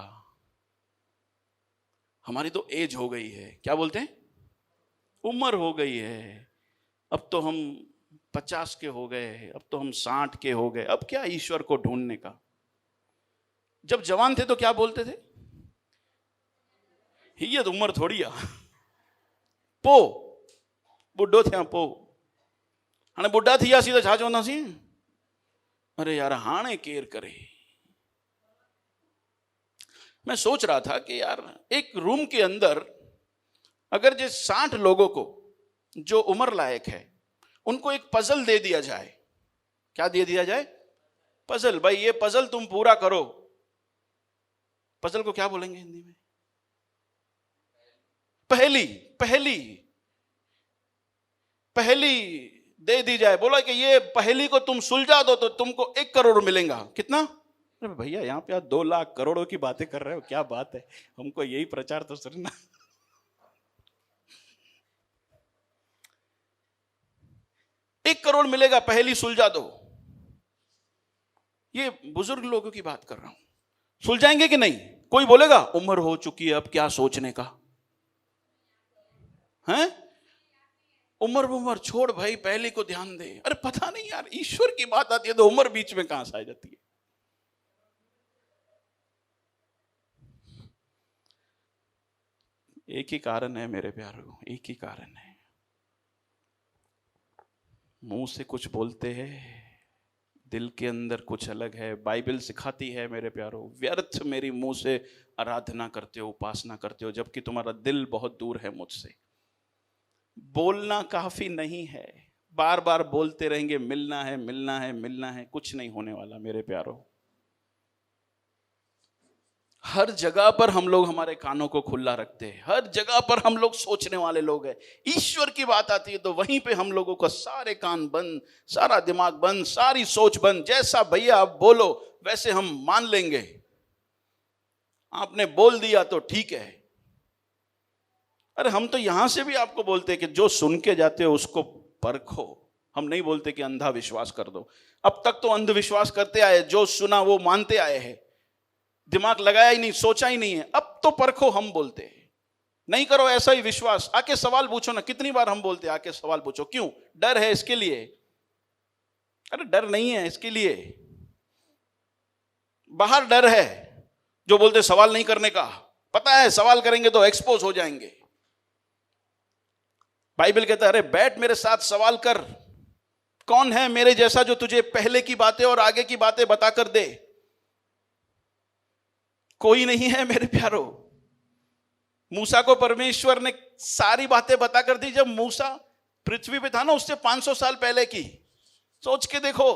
हमारी तो एज हो गई है। क्या बोलते हैं? उम्र हो गई है, अब तो हम 50 के हो गए, अब तो हम 60 के हो गए, अब क्या ईश्वर को ढूंढने का। जब जवान थे तो क्या बोलते थे? ये तो उम्र थोड़ी आ पो बुढ़ो थे पो हाणे बुढ़ा थी सीधा छा चवंदासीं? अरे यार हाणे केर करे। मैं सोच रहा था कि यार एक रूम के अंदर अगर जो 60 लोगों को जो उम्र लायक है उनको एक पजल दे दिया जाए। क्या दे दिया जाए? पजल। भाई ये पजल तुम पूरा करो। पजल को क्या बोलेंगे हिंदी में? पहली पहली पहली दे दी जाए। बोला कि ये पहली को तुम सुलझा दो तो तुमको 1 करोड़ मिलेगा। कितना? अरे भैया यहाँ पे आप 2 लाख करोड़ों की बातें कर रहे हो, क्या बात है? हमको यही प्रचार तो सुनना। 1 करोड़ मिलेगा, पहली सुलझा दो। ये बुजुर्ग लोगों की बात कर रहा हूं। सुलझाएंगे कि नहीं? कोई बोलेगा उम्र हो चुकी है अब क्या सोचने का है? उम्र छोड़ भाई, पहले को ध्यान दे। अरे पता नहीं यार, ईश्वर की बात आती है तो उम्र बीच में कहां से आ जाती है? एक ही कारण है मेरे प्यारों, एक ही कारण है। मुंह से कुछ बोलते हैं, दिल के अंदर कुछ अलग है। बाइबल सिखाती है मेरे प्यारों, व्यर्थ मेरी मुंह से आराधना करते हो, उपासना करते हो, जबकि तुम्हारा दिल बहुत दूर है मुझसे। बोलना काफी नहीं है, बार बार बोलते रहेंगे मिलना है मिलना है मिलना है, कुछ नहीं होने वाला मेरे प्यारों। हर जगह पर हम लोग हमारे कानों को खुला रखते हैं, हर जगह पर हम लोग सोचने वाले लोग हैं। ईश्वर की बात आती है तो वहीं पे हम लोगों का सारे कान बंद, सारा दिमाग बंद, सारी सोच बंद। जैसा भैया आप बोलो वैसे हम मान लेंगे। आपने बोल दिया तो ठीक है। अरे हम तो यहां से भी आपको बोलते हैं कि जो सुन के जाते हो उसको परखो। हम नहीं बोलते कि अंधा विश्वास कर दो। अब तक तो अंधविश्वास करते आए, जो सुना वो मानते आए हैं, दिमाग लगाया ही नहीं, सोचा ही नहीं है। अब तो परखो हम बोलते हैं। नहीं करो ऐसा ही विश्वास, आके सवाल पूछो ना। कितनी बार हम बोलते हैं आके सवाल पूछो। क्यों? डर है इसके लिए? अरे डर नहीं है इसके लिए, बाहर डर है जो बोलते सवाल नहीं करने का। पता है सवाल करेंगे तो एक्सपोज हो जाएंगे। बाइबल कहता है अरे बैठ मेरे साथ सवाल कर। कौन है मेरे जैसा जो तुझे पहले की बातें और आगे की बातें बता कर दे? कोई नहीं है मेरे प्यारो। मूसा को परमेश्वर ने सारी बातें बताकर दी जब मूसा पृथ्वी पे था ना, उससे 500 साल पहले की। सोच के देखो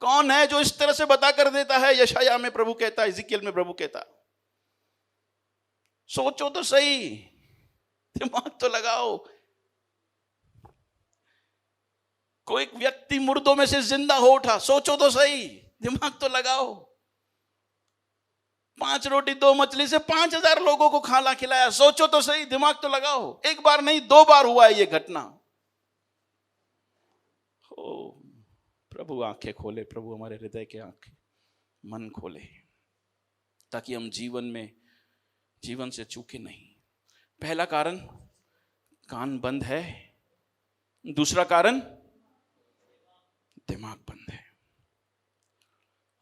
कौन है जो इस तरह से बताकर देता है। यशाया में प्रभु कहता, इज़िकियल में प्रभु कहता। सोचो तो सही, दिमाग तो लगाओ। कोई व्यक्ति मुर्दों में से जिंदा हो उठा, सोचो तो सही, दिमाग तो लगाओ। 5 रोटी 2 मछली से 5000 लोगों को खाना खिलाया, सोचो तो सही, दिमाग तो लगाओ। एक बार नहीं 2 बार हुआ है ये घटना। ओ प्रभु आंखें खोले, प्रभु हमारे हृदय के आंखें मन खोले, ताकि हम जीवन से चूके नहीं। पहला कारण कान बंद है, दूसरा कारण दिमाग बंद है।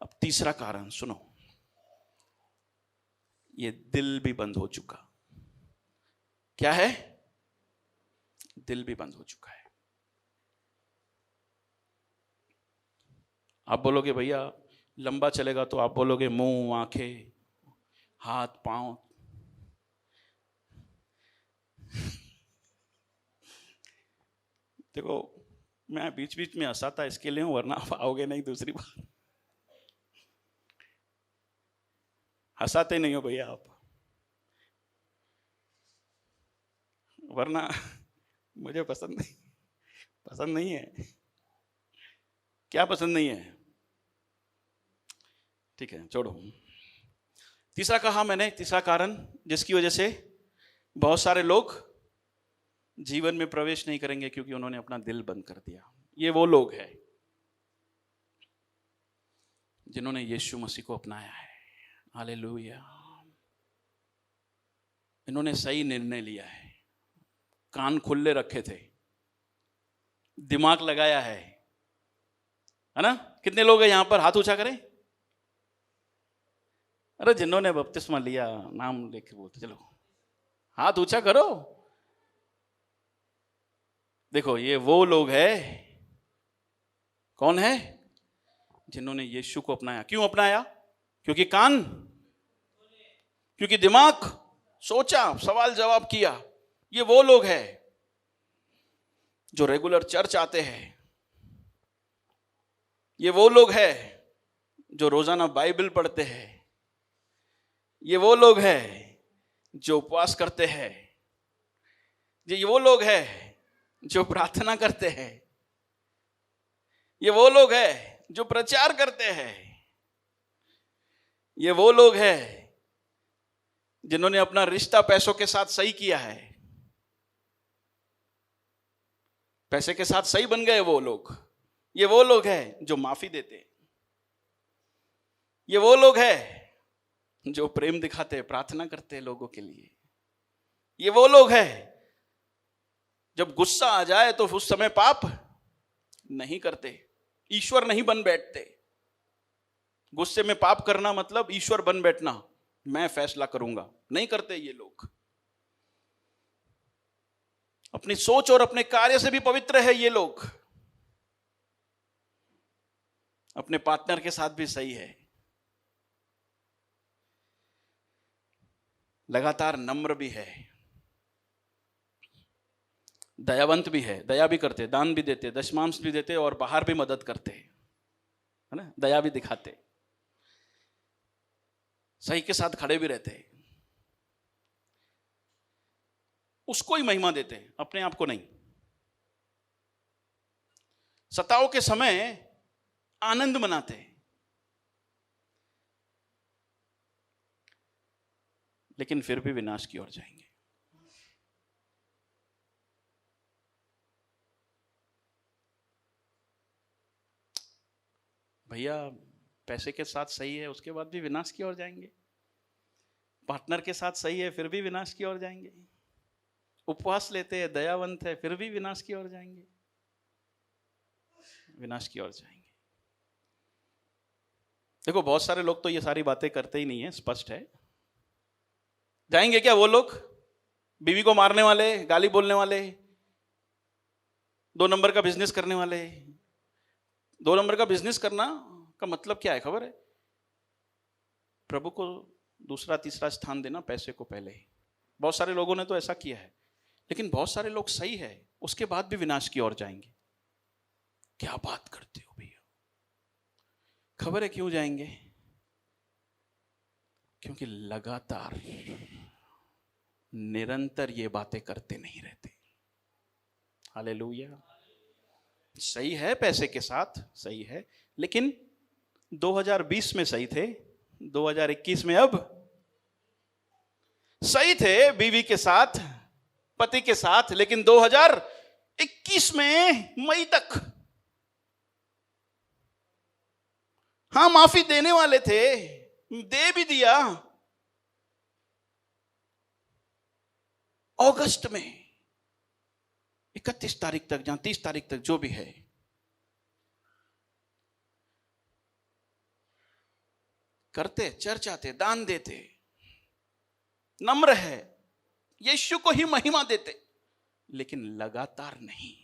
अब तीसरा कारण सुनो, ये दिल भी बंद हो चुका। क्या है? दिल भी बंद हो चुका है। आप बोलोगे भैया लंबा चलेगा तो आप बोलोगे मुंह, आंखें, हाथ, पांव। देखो मैं बीच बीच में हंसाता इसके लिए हूं, वरना आप आओगे नहीं दूसरी बार। हंसाते नहीं हो भैया आप, वरना मुझे पसंद नहीं है। क्या पसंद नहीं है? ठीक है छोड़ो। तीसरा कहा मैंने, तीसरा कारण जिसकी वजह से बहुत सारे लोग जीवन में प्रवेश नहीं करेंगे क्योंकि उन्होंने अपना दिल बंद कर दिया। ये वो लोग हैं जिन्होंने यीशु मसीह को अपनाया है। हालेलुया। इन्होंने सही निर्णय लिया है, कान खुले रखे थे, दिमाग लगाया है ना? कितने लोग हैं यहां पर? हाथ ऊंचा करें। अरे जिन्होंने बपतिस्मा लिया, नाम लेके बोलते चलो, हाथ ऊंचा करो। देखो ये वो लोग हैं। कौन है? जिन्होंने यीशु को अपनाया। क्यों अपनाया? क्योंकि कान, क्योंकि दिमाग, सोचा, सवाल जवाब किया। ये वो लोग हैं जो रेगुलर चर्च आते हैं। ये वो लोग हैं जो रोजाना बाइबल पढ़ते हैं। ये वो लोग हैं जो उपवास करते हैं। ये वो लोग हैं जो प्रार्थना करते हैं। ये वो लोग हैं जो प्रचार करते हैं। ये वो लोग हैं जिन्होंने अपना रिश्ता पैसों के साथ सही किया है। पैसे के साथ सही बन गए वो लोग। ये वो लोग हैं जो माफी देते। ये वो लोग हैं जो प्रेम दिखाते, प्रार्थना करते लोगों के लिए। ये वो लोग हैं जब गुस्सा आ जाए तो उस समय पाप नहीं करते, ईश्वर नहीं बन बैठते। गुस्से में पाप करना मतलब ईश्वर बन बैठना, मैं फैसला करूंगा, नहीं करते ये लोग। अपनी सोच और अपने कार्य से भी पवित्र है ये लोग। अपने पार्टनर के साथ भी सही है। लगातार नम्र भी है, दयावंत भी है, दया भी करते, दान भी देते, दशमांश भी देते और बाहर भी मदद करते, है ना, दया भी दिखाते, सही के साथ खड़े भी रहते, उसको ही महिमा देते, अपने आप को नहीं। सताओं के समय आनंद मनाते, लेकिन फिर भी विनाश की ओर जाएंगे। भैया पैसे के साथ सही है, उसके बाद भी विनाश की ओर जाएंगे। पार्टनर के साथ सही है, फिर भी विनाश की ओर जाएंगे। उपवास लेते हैं, दयावंत है, फिर भी विनाश की ओर जाएंगे, विनाश की ओर जाएंगे। देखो बहुत सारे लोग तो ये सारी बातें करते ही नहीं है, स्पष्ट है। जाएंगे क्या वो लोग? बीवी को मारने वाले, गाली बोलने वाले, 2 नंबर का बिजनेस करने वाले। 2 नंबर का बिजनेस करना का मतलब क्या है खबर है? प्रभु को दूसरा तीसरा स्थान देना, पैसे को पहले ही। बहुत सारे लोगों ने तो ऐसा किया है, लेकिन बहुत सारे लोग सही है, उसके बाद भी विनाश की ओर जाएंगे। क्या बात करते हो भैया? खबर है क्यों जाएंगे? क्योंकि लगातार निरंतर ये बातें करते नहीं रहते। हालेलुया। सही है, पैसे के साथ सही है, लेकिन 2020 में सही थे, 2021 में अब सही थे बीवी के साथ, पति के साथ, लेकिन 2021 में मई तक हाँ माफी देने वाले थे, दे भी दिया। अगस्त में 31 तारीख तक, जहां 30 तारीख तक जो भी है, करते, चर्च आते, दान देते, नम्र है, यीशु को ही महिमा देते, लेकिन लगातार नहीं।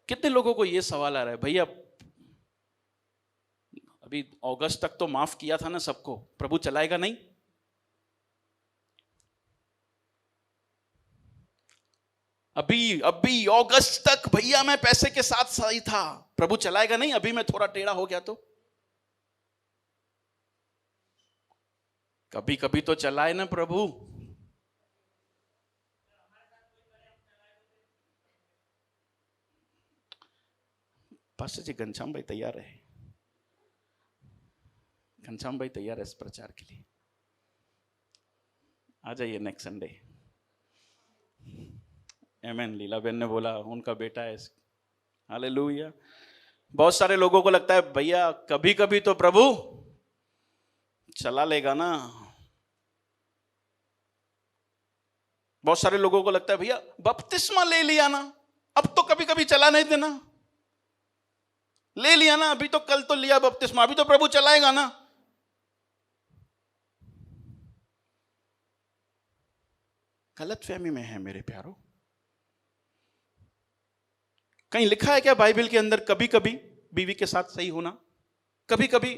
कितने लोगों को यह सवाल आ रहा है, भैया अभी अगस्त तक तो माफ किया था ना सबको, प्रभु चलाएगा नहीं? अभी अगस्त तक भैया मैं पैसे के साथ सही था, प्रभु चलाएगा नहीं? अभी मैं थोड़ा टेढ़ा हो गया तो? कभी कभी तो चलाए ना प्रभु। पास्टर जी घनश्याम भाई तैयार है, घनश्याम भाई तैयार है इस प्रचार के लिए, आ जाइए नेक्स्ट संडे। आमेन। लीला बहन ने बोला उनका बेटा है। हालेलुया। बहुत सारे लोगों को लगता है भैया कभी कभी तो प्रभु चला लेगा ना। बहुत सारे लोगों को लगता है भैया बपतिस्मा ले लिया ना, अब तो कभी कभी चला नहीं देना। ले लिया ना, अभी तो कल तो लिया बपतिस्मा, अभी तो प्रभु चलाएगा ना। गलत फहमी में है मेरे प्यारों। कहीं लिखा है क्या बाइबल के अंदर कभी कभी बीवी के साथ सही होना, कभी कभी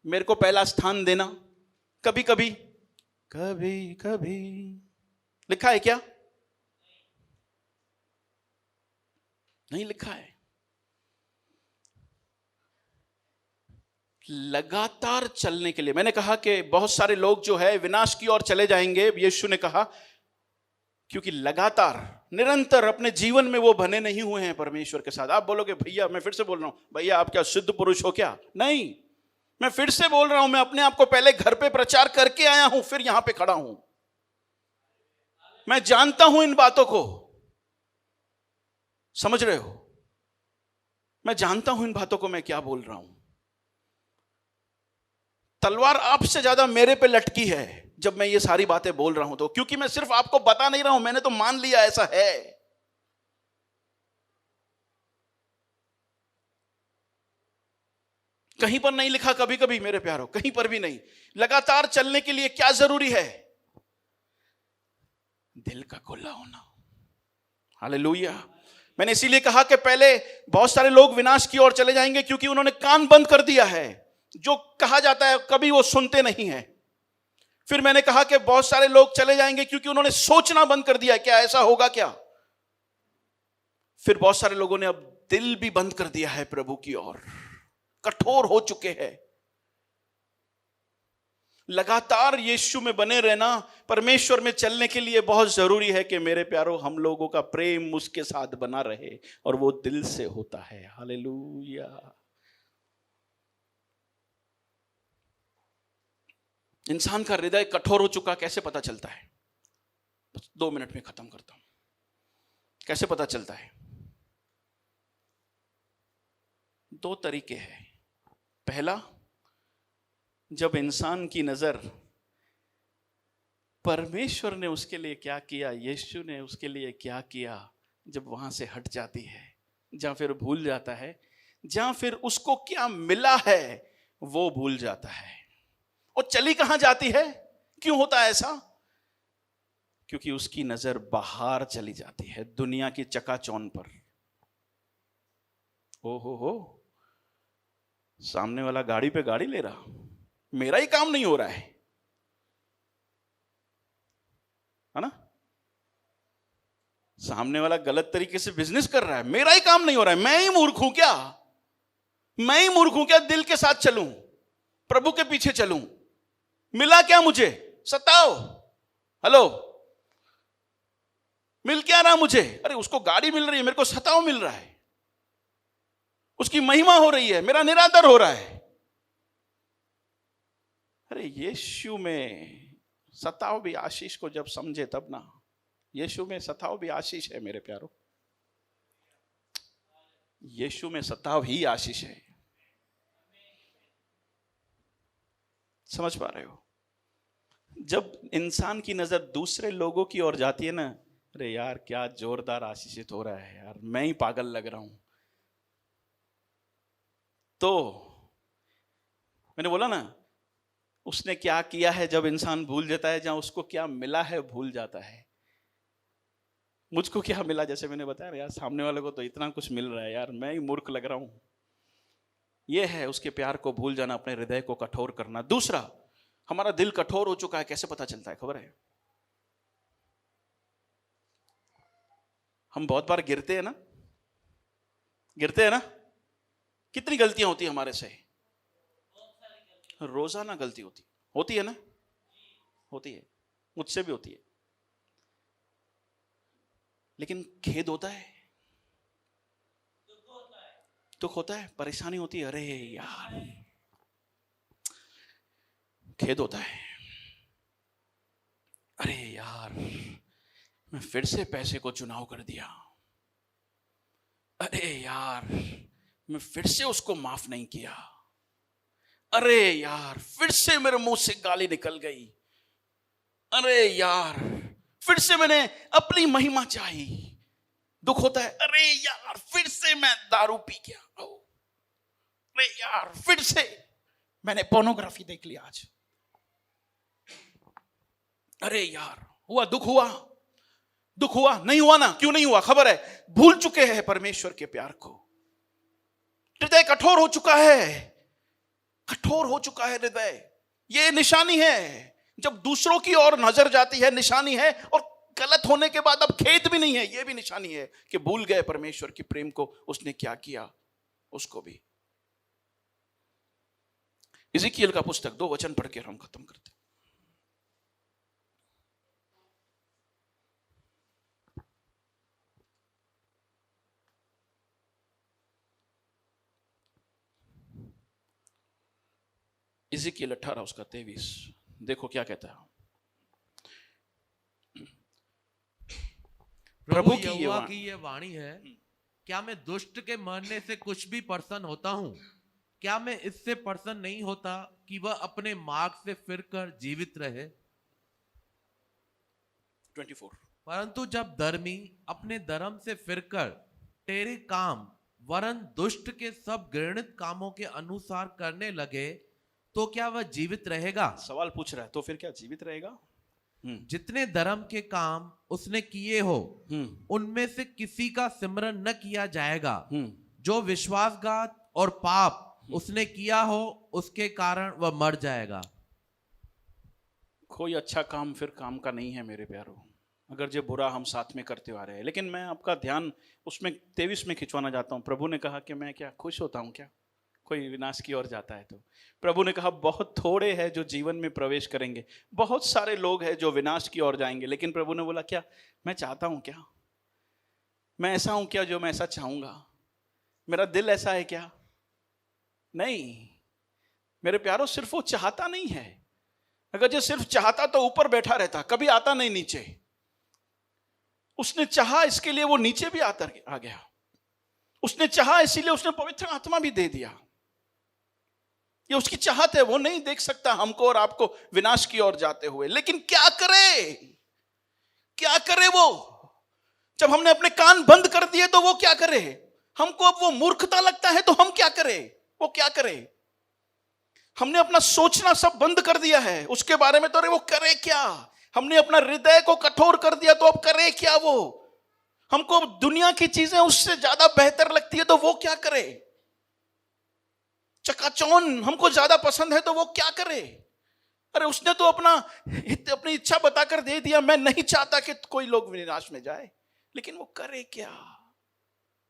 मेरे को पहला स्थान देना, कभी कभी कभी कभी लिखा है क्या? नहीं लिखा है। लगातार चलने के लिए, मैंने कहा कि बहुत सारे लोग जो है विनाश की ओर चले जाएंगे, यीशु ने कहा, क्योंकि लगातार निरंतर अपने जीवन में वो बने नहीं हुए हैं परमेश्वर के साथ। आप बोलोगे भैया, मैं फिर से बोल रहा हूं, भैया आप क्या सिद्ध पुरुष हो क्या? नहीं, मैं फिर से बोल रहा हूं, मैं अपने आप को पहले घर पे प्रचार करके आया हूं, फिर यहां पे खड़ा हूं। मैं जानता हूं इन बातों को, समझ रहे हो? मैं जानता हूं इन बातों को, मैं क्या बोल रहा हूं। तलवार आपसे ज्यादा मेरे पे लटकी है जब मैं ये सारी बातें बोल रहा हूं तो, क्योंकि मैं सिर्फ आपको बता नहीं रहा हूं, मैंने तो मान लिया ऐसा है। कहीं पर नहीं लिखा कभी कभी मेरे प्यारों, कहीं पर भी नहीं। लगातार चलने के लिए क्या जरूरी है? दिल का खुला होना। हालेलुया। मैंने इसीलिए कहा कि पहले बहुत सारे लोग विनाश की ओर चले जाएंगे क्योंकि उन्होंने कान बंद कर दिया है। जो कहा जाता है कभी वो सुनते नहीं है। फिर मैंने कहा कि बहुत सारे लोग चले जाएंगे क्योंकि उन्होंने सोचना बंद कर दिया, क्या ऐसा होगा क्या। फिर बहुत सारे लोगों ने अब दिल भी बंद कर दिया है प्रभु की ओर, कठोर हो चुके हैं। लगातार यीशु में बने रहना, परमेश्वर में चलने के लिए बहुत जरूरी है कि मेरे प्यारो हम लोगों का प्रेम उसके साथ बना रहे, और वो दिल से होता है। हालेलुया। इंसान का हृदय कठोर हो चुका कैसे पता चलता है? 2 मिनट में खत्म करता हूं। कैसे पता चलता है? 2 तरीके हैं। पहला, जब इंसान की नजर परमेश्वर ने उसके लिए क्या किया, यीशु ने उसके लिए क्या किया, जब वहां से हट जाती है, या फिर भूल जाता है, या फिर उसको क्या मिला है वो भूल जाता है। और चली कहां जाती है? क्यों होता है ऐसा? क्योंकि उसकी नजर बाहर चली जाती है, दुनिया की चकाचौंध पर। हो सामने वाला गाड़ी पे गाड़ी ले रहा, मेरा ही काम नहीं हो रहा है ना? सामने वाला गलत तरीके से बिजनेस कर रहा है, मेरा ही काम नहीं हो रहा है। मैं ही मूर्ख हूं क्या? मैं ही मूर्ख हूं क्या? दिल के साथ चलूं, प्रभु के पीछे चलूं। मिला क्या मुझे? सताओ। हेलो, मिल क्या रहा मुझे? अरे उसको गाड़ी मिल रही है, मेरे को सताओ मिल रहा है। उसकी महिमा हो रही है, मेरा निरादर हो रहा है। अरे यीशु में सताओ भी आशीष को जब समझे तब ना। यीशु में सताओ भी आशीष है मेरे प्यारो। यीशु में सताओ ही आशीष है। समझ पा रहे हो? जब इंसान की नजर दूसरे लोगों की ओर जाती है ना, अरे यार क्या जोरदार आशीषित हो रहा है यार, मैं ही पागल लग रहा हूं। तो मैंने बोला ना, उसने क्या किया है जब इंसान भूल जाता है, जहां उसको क्या मिला है भूल जाता है। मुझको क्या मिला, जैसे मैंने बताया यार, सामने वाले को तो इतना कुछ मिल रहा है यार, मैं ही मूर्ख लग रहा हूं। यह है उसके प्यार को भूल जाना, अपने हृदय को कठोर करना। दूसरा, हमारा दिल कठोर हो चुका है, कैसे पता चलता है खबर है? हम बहुत बार गिरते हैं ना, गिरते हैं ना। कितनी गलतियां होती है हमारे से? रोजाना गलती होती है ना, होती है, मुझसे भी होती है। लेकिन खेद होता है, दुख होता है, परेशानी होती है। अरे यार खेद होता है, अरे यार मैं फिर से पैसे को चुनाव कर दिया, अरे यार मैं फिर से उसको माफ नहीं किया, अरे यार फिर से मेरे मुंह से गाली निकल गई, अरे यार फिर से मैंने अपनी महिमा चाही। दुख होता है, अरे यार फिर से मैं दारू पी गया, अरे यार फिर से मैंने पोर्नोग्राफी देख लिया आज, अरे यार हुआ, दुख हुआ। दुख हुआ? नहीं हुआ ना। क्यों नहीं हुआ? खबर है, भूल चुके हैं परमेश्वर के प्यार को। हृदय कठोर हो चुका है, कठोर हो चुका है हृदय। ये निशानी है, जब दूसरों की ओर नजर जाती है निशानी है, और गलत होने के बाद अब खेद भी नहीं है, ये भी निशानी है कि भूल गए परमेश्वर की प्रेम को, उसने क्या किया उसको भी। इज़िकियल का पुस्तक 2 वचन पढ़ के हम खत्म करते। इज़िकियल 18 उसका 23 देखो क्या कहता है। प्रभु यहोवा की यह वाणी है, क्या मैं दुष्ट के मरने से कुछ भी प्रसन्न होता हूँ? क्या मैं इससे प्रसन्न नहीं होता कि वह अपने मार्ग से फिरकर जीवित रहे? 24 परंतु जब धर्मी अपने धर्म से फिरकर तेरे काम वरन दुष्ट के सब घृणित कामों के अनुसार करने लगे, तो क्या वह जीवित रहेगा? सवाल पूछ रहा है, तो फिर क्या जीवित रहेगा? जितने धर्म के काम उसने किए हो उनमें से किसी का सिमरन न किया जाएगा। जो विश्वासघात और पाप उसने किया हो उसके कारण वह मर जाएगा। कोई अच्छा काम फिर काम का नहीं है मेरे प्यारों, अगर जो बुरा हम साथ में करते आ रहे हैं। लेकिन मैं आपका ध्यान उसमें 23 में खिंचवाना चाहता हूं। प्रभु ने कहा कि मैं क्या खुश होता हूं क्या कोई विनाश की ओर जाता है? तो प्रभु ने कहा बहुत थोड़े हैं जो जीवन में प्रवेश करेंगे, बहुत सारे लोग हैं जो विनाश की ओर जाएंगे। लेकिन प्रभु ने बोला क्या मैं चाहता हूं क्या? मैं ऐसा हूं क्या जो मैं ऐसा चाहूंगा? मेरा दिल ऐसा है क्या? नहीं मेरे प्यारों, सिर्फ वो चाहता नहीं है। अगर जो सिर्फ चाहता तो ऊपर बैठा रहता, कभी आता नहीं नीचे। उसने चाहा, इसके लिए वो नीचे भी आ गया। उसने चाहा, इसीलिए उसने पवित्र आत्मा भी दे दिया। ये उसकी चाहत है, वो नहीं देख सकता हमको और आपको विनाश की ओर जाते हुए। लेकिन क्या करे, क्या करे वो? जब हमने अपने कान बंद कर दिए तो वो क्या करे? हमको अब वो मूर्खता लगता है तो हम क्या करें? वो क्या करे? हमने अपना सोचना सब बंद कर दिया है उसके बारे में, तो अरे वो करे क्या? हमने अपना हृदय को कठोर कर दिया तो अब करे क्या वो? हमको दुनिया की चीजें उससे ज्यादा बेहतर लगती है तो वो क्या करे? चकाचौंध हमको ज्यादा पसंद है तो वो क्या करे? अरे उसने तो अपनी इच्छा बताकर दे दिया, मैं नहीं चाहता कि कोई लोग विनाश में जाए। लेकिन वो करे क्या?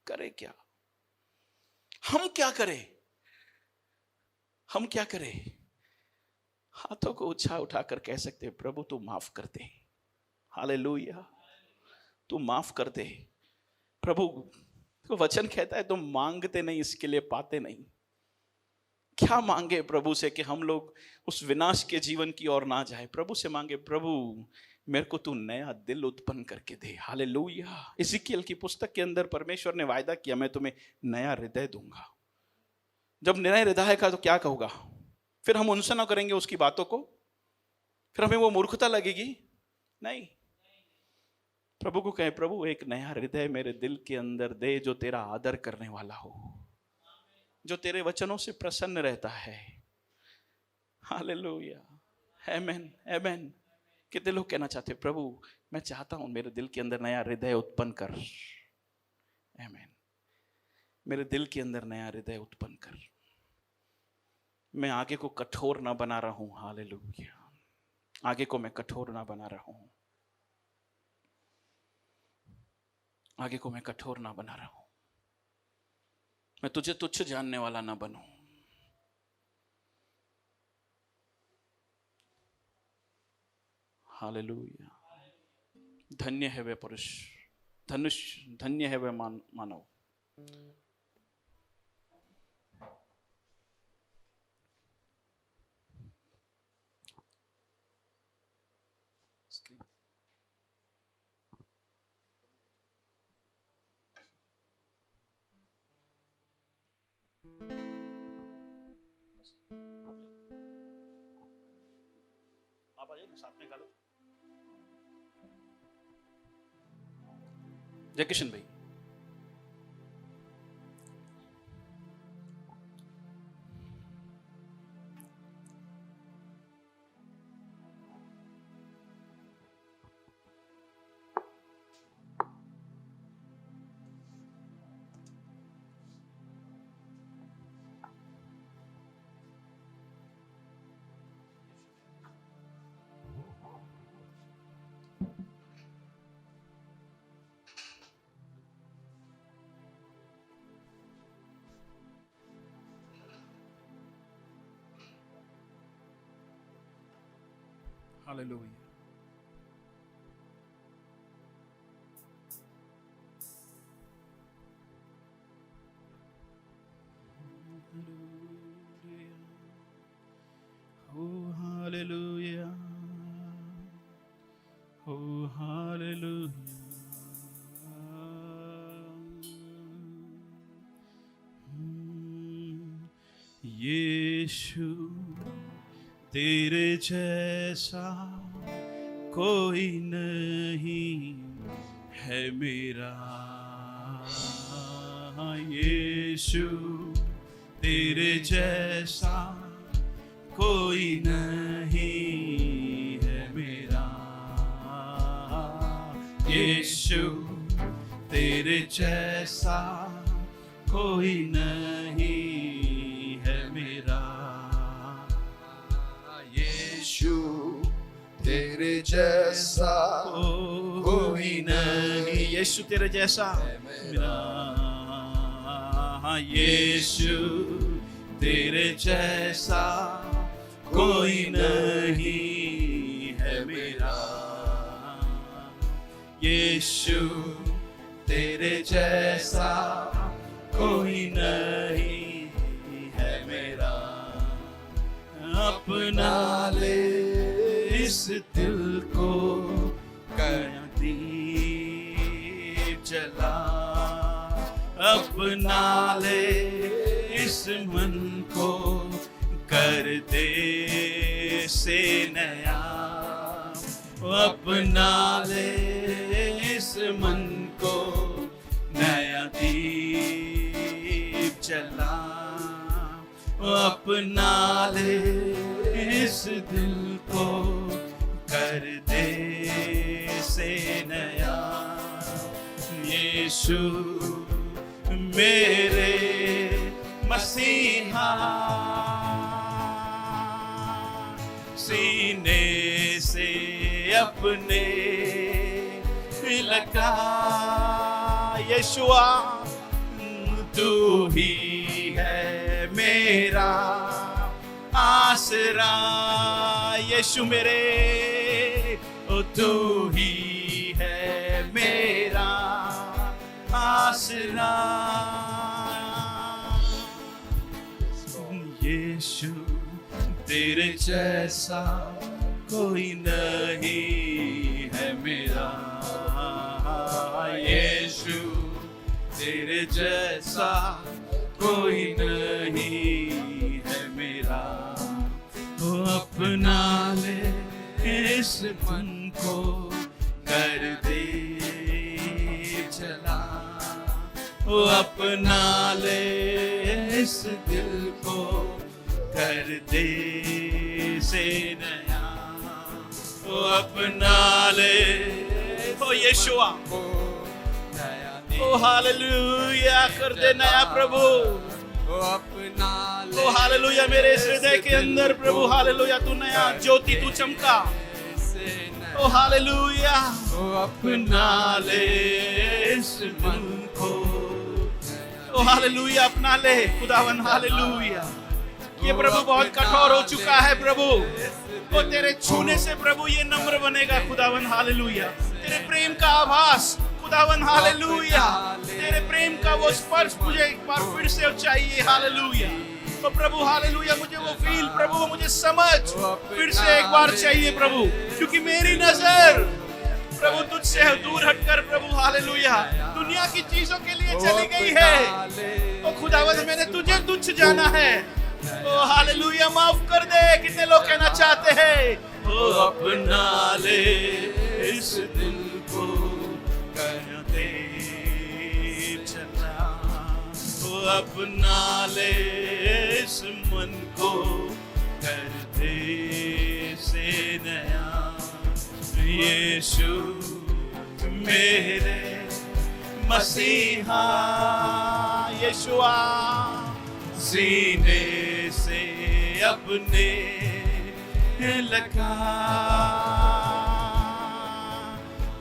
करे क्या? हम क्या करें? हम क्या करें? हाथों को उठाकर कह सकते हैं प्रभु तू माफ कर दे। हालेलुया, तू माफ कर दे। प्रभु तो वचन कहता है तुम मांगते नहीं इसके लिए पाते नहीं। क्या मांगे प्रभु से कि हम लोग उस विनाश के जीवन की ओर ना जाए? प्रभु से मांगे प्रभु मेरे को तू नया दिल उत्पन्न करके दे। हालेलुया। इज़िकियल की पुस्तक के अंदर परमेश्वर ने वायदा किया मैं तुम्हें नया हृदय दूंगा। जब नया हृदय का तो क्या कहूँगा? फिर हम उनसे ना करेंगे उसकी बातों को, फिर हमें वो मूर्खता लगेगी? नहीं। प्रभु को कहे प्रभु एक नया हृदय मेरे दिल के अंदर दे जो तेरा आदर करने वाला हो, जो तेरे वचनों से प्रसन्न रहता है। हालेलुया, आमेन, आमेन। कितने लोग कहना चाहते प्रभु मैं चाहता हूं मेरे दिल के अंदर नया हृदय उत्पन्न कर। आमेन। मेरे दिल के अंदर नया हृदय उत्पन्न कर, मैं आगे को कठोर ना बना रहा हूं। हालेलुया, आगे को मैं कठोर ना बना रहा हूं, आगे को मैं कठोर ना बना रहा हूं। मैं तुझे तुच्छ जानने वाला ना बनूं। हालेलुया। धन्य है वे पुरुष, धन्य है वे मानव। आप आ जाइए साथ में गालो। जय किशन भाई। Hallelujah. Oh hallelujah, oh hallelujah, यीशु तेरे जैसा कोई नहीं है मेरा, यीशु तेरे जैसा कोई नहीं है मेरा, यीशु तेरे जैसा कोई नहीं है मेरा, यीशु तेरे जैसा कोई नहीं, यीशु तेरे जैसा मेरा, यीशु तेरे जैसा कोई नहीं है मेरा, यीशु तेरे जैसा कोई नहीं है मेरा, अपना ले इस दिल को कर दीप जला, अपना ले इस मन को कर दे से नया, अपना ले इस मन को नया दीप जला, अपना ले इस दिल को कर दे से नया, यीशु मेरे मसीहा, सीने से अपने लगा, यीशुआ तू ही है मेरा आसरा, यीशु मेरे ओ तू ही है मेरा आसरा, यीशु तेरे जैसा कोई नहीं है मेरा, यीशु तेरे जैसा कोई नहीं है मेरा, तो अपना ले इस मन को कर दे चला, वो अपना ले इस दिल को कर दे से नया, वो अपना ले ओ यीशुआ ओ हालेलुया कर दे नया प्रभु, वो अपना ले ओ हालेलुया मेरे इस हृदय के अंदर प्रभु, हालेलुया तू नया ज्योति तू चमका, ओ हालेलुया वो अपना ले इस मन को, ओ हालेलुया अपना ले खुदावन, हालेलुया ये प्रभु बहुत कठोर हो चुका है प्रभु, वो तेरे छूने से प्रभु ये नम्र बनेगा खुदावन, हालेलुया तेरे प्रेम का आभास खुदावन, हालेलुया तेरे प्रेम का वो स्पर्श मुझे एक बार फिर से चाहिए, हालेलुया तो प्रभु, हालेलुया मुझे वो फील प्रभु, मुझे समझ फिर से एक बार चाहिए प्रभु, क्योंकि मेरी नजर प्रभु तुझसे दूर हटकर प्रभु, हालेलुया दुनिया की चीजों के लिए चली गई है, तो खुदावन मैंने तुझे तुच्छ जाना है, ओ हालेलुया माफ कर दे, कितने लोग कहना चाहते हैं ओ अपना ले इस दिल को कर दे चला, ओ अपना ले इस मन को कर दे से नया, यीशु मेरे मसीहा, यीशुआ सीने से अपने लगा,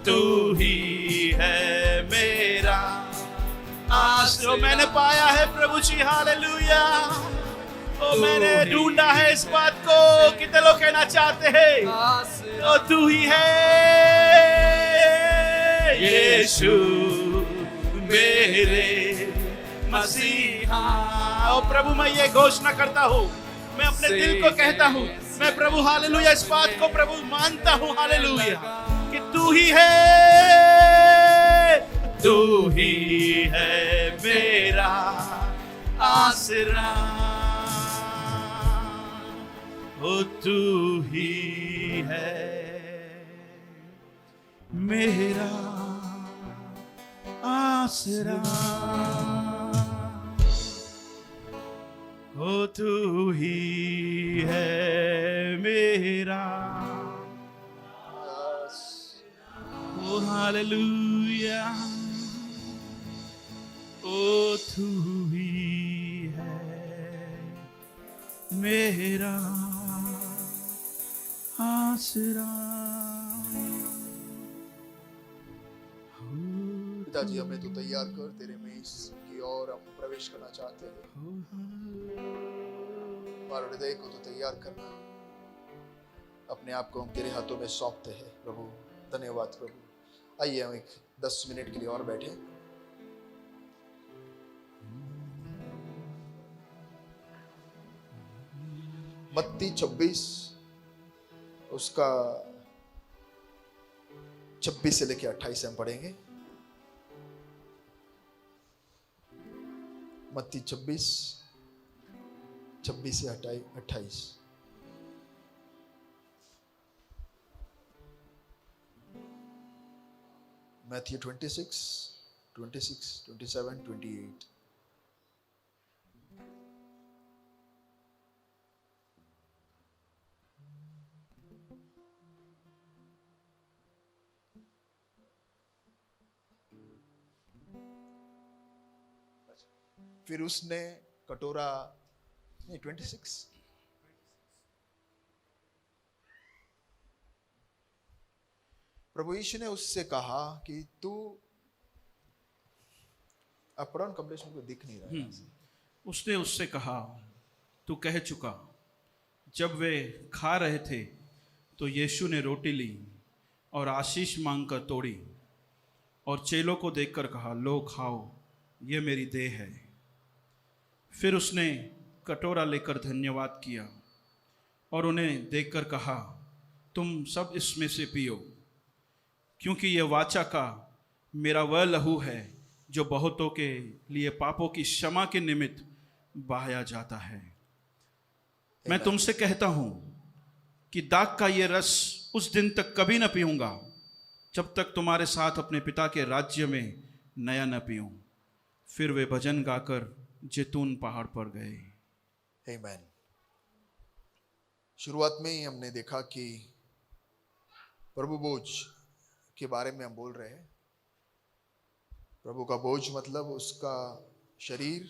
तू ही है मेरा आसरा, मैंने पाया है प्रभु जी, हालेलुया ओ मैंने ढूंढा है इस बात को कितने लोग कहना चाहते हैं तो तू ही है यीशु मेरे मसीहा। ओ प्रभु, मैं ये घोषणा करता हूँ, मैं अपने दिल को कहता हूँ, मैं प्रभु हालेलुया इस बात को प्रभु मानता हूँ हालेलुया कि तू ही है मेरा आसरा। ओ तू ही है मेरा आसरा। ओ तू ही है मेरा। ओ हालेलुया। ओ तू ही है मेरा आसरा। पिताजी, हमें तो तैयार कर, तेरे मेज की ओर हम प्रवेश करना चाहते हैं। हमारे हृदय को तो तैयार करना, अपने आप को हम तेरे हाथों में सौंपते हैं प्रभु। धन्यवाद प्रभु। आइए हम एक 10 मिनट के लिए और बैठे। मत्ती 26 उसका 26 से लेकर 28 हम पढ़ेंगे। मत्ती 26 से 28। Matthew 26, 27, 28। फिर उसने कटोरा, नहीं 26, प्रभु यीशु ने उससे कहा कि तू, अब पढ़ो कमलेश, मुझे दिख नहीं रहा। उसने उससे कहा, तू कह चुका। जब वे खा रहे थे तो यीशु ने रोटी ली और आशीष मांगकर तोड़ी और चेलों को देखकर कहा, लो खाओ, ये मेरी देह है। फिर उसने कटोरा लेकर धन्यवाद किया और उन्हें देखकर कहा, तुम सब इसमें से पियो, क्योंकि यह वाचा का मेरा वह लहू है जो बहुतों के लिए पापों की क्षमा के निमित्त बहाया जाता है। मैं तुमसे कहता हूं कि दाख का यह रस उस दिन तक कभी न पीऊंगा जब तक तुम्हारे साथ अपने पिता के राज्य में नया न पीऊं। फिर वे भजन गाकर जैतून पहाड़ पर गए। आमीन। शुरुआत में ही हमने देखा कि प्रभु बोझ के बारे में हम बोल रहे हैं। प्रभु का बोझ मतलब उसका शरीर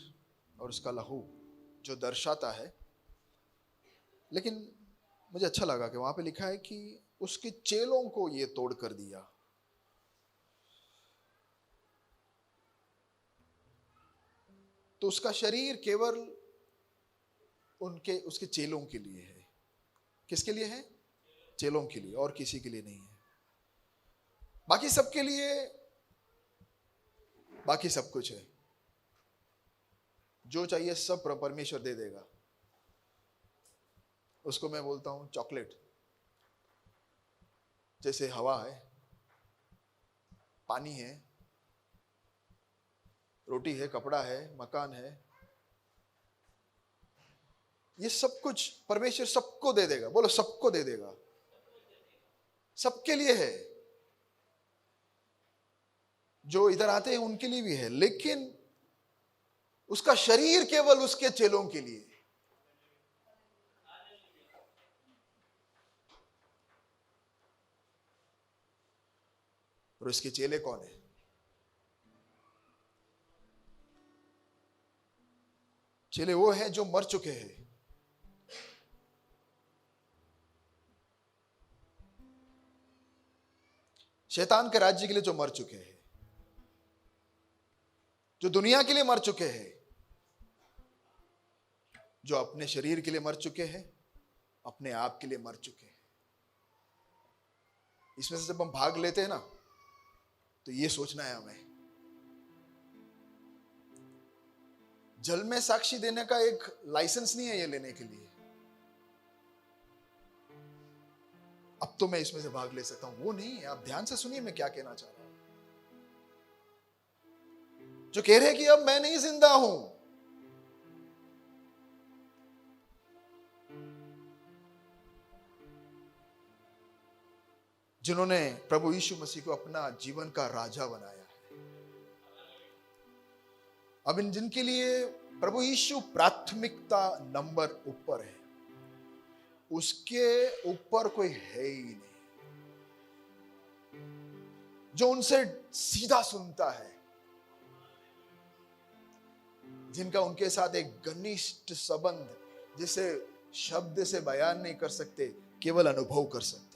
और उसका लहू जो दर्शाता है। लेकिन मुझे अच्छा लगा कि वहां पे लिखा है कि उसके चेलों को ये तोड़ कर दिया। तो उसका शरीर केवल उसके चेलों के लिए है। किसके लिए है? चेलों के लिए, और किसी के लिए नहीं है। बाकी सबके लिए बाकी सब कुछ है, जो चाहिए सब परमेश्वर दे देगा। उसको मैं बोलता हूं चॉकलेट। जैसे हवा है, पानी है, रोटी है, कपड़ा है, मकान है, ये सब कुछ परमेश्वर सबको दे देगा। बोलो, सबको दे देगा, सबके लिए है। जो इधर आते हैं उनके लिए भी है, लेकिन उसका शरीर केवल उसके चेलों के लिए। और उसके चेले कौन है? चेले वो हैं जो मर चुके हैं। शैतान के राज्य के लिए जो मर चुके हैं, जो दुनिया के लिए मर चुके हैं, जो अपने शरीर के लिए मर चुके हैं, अपने आप के लिए मर चुके हैं। इसमें से जब हम भाग लेते हैं ना, तो ये सोचना है हमें, जल में साक्षी देने का एक लाइसेंस नहीं है ये लेने के लिए, अब तो मैं इसमें से भाग ले सकता हूं, वो नहीं है। आप ध्यान से सुनिए मैं क्या कहना चाह रहा हूं। जो कह रहे हैं कि अब मैं नहीं जिंदा हूं, जिन्होंने प्रभु यीशु मसीह को अपना जीवन का राजा बनाया है, अब इन जिनके लिए प्रभु यीशु प्राथमिकता नंबर ऊपर है, उसके ऊपर कोई है ही नहीं जो उनसे सीधा सुनता है, जिनका उनके साथ एक घनिष्ठ संबंध जिसे शब्द से बयान नहीं कर सकते, केवल अनुभव कर सकते।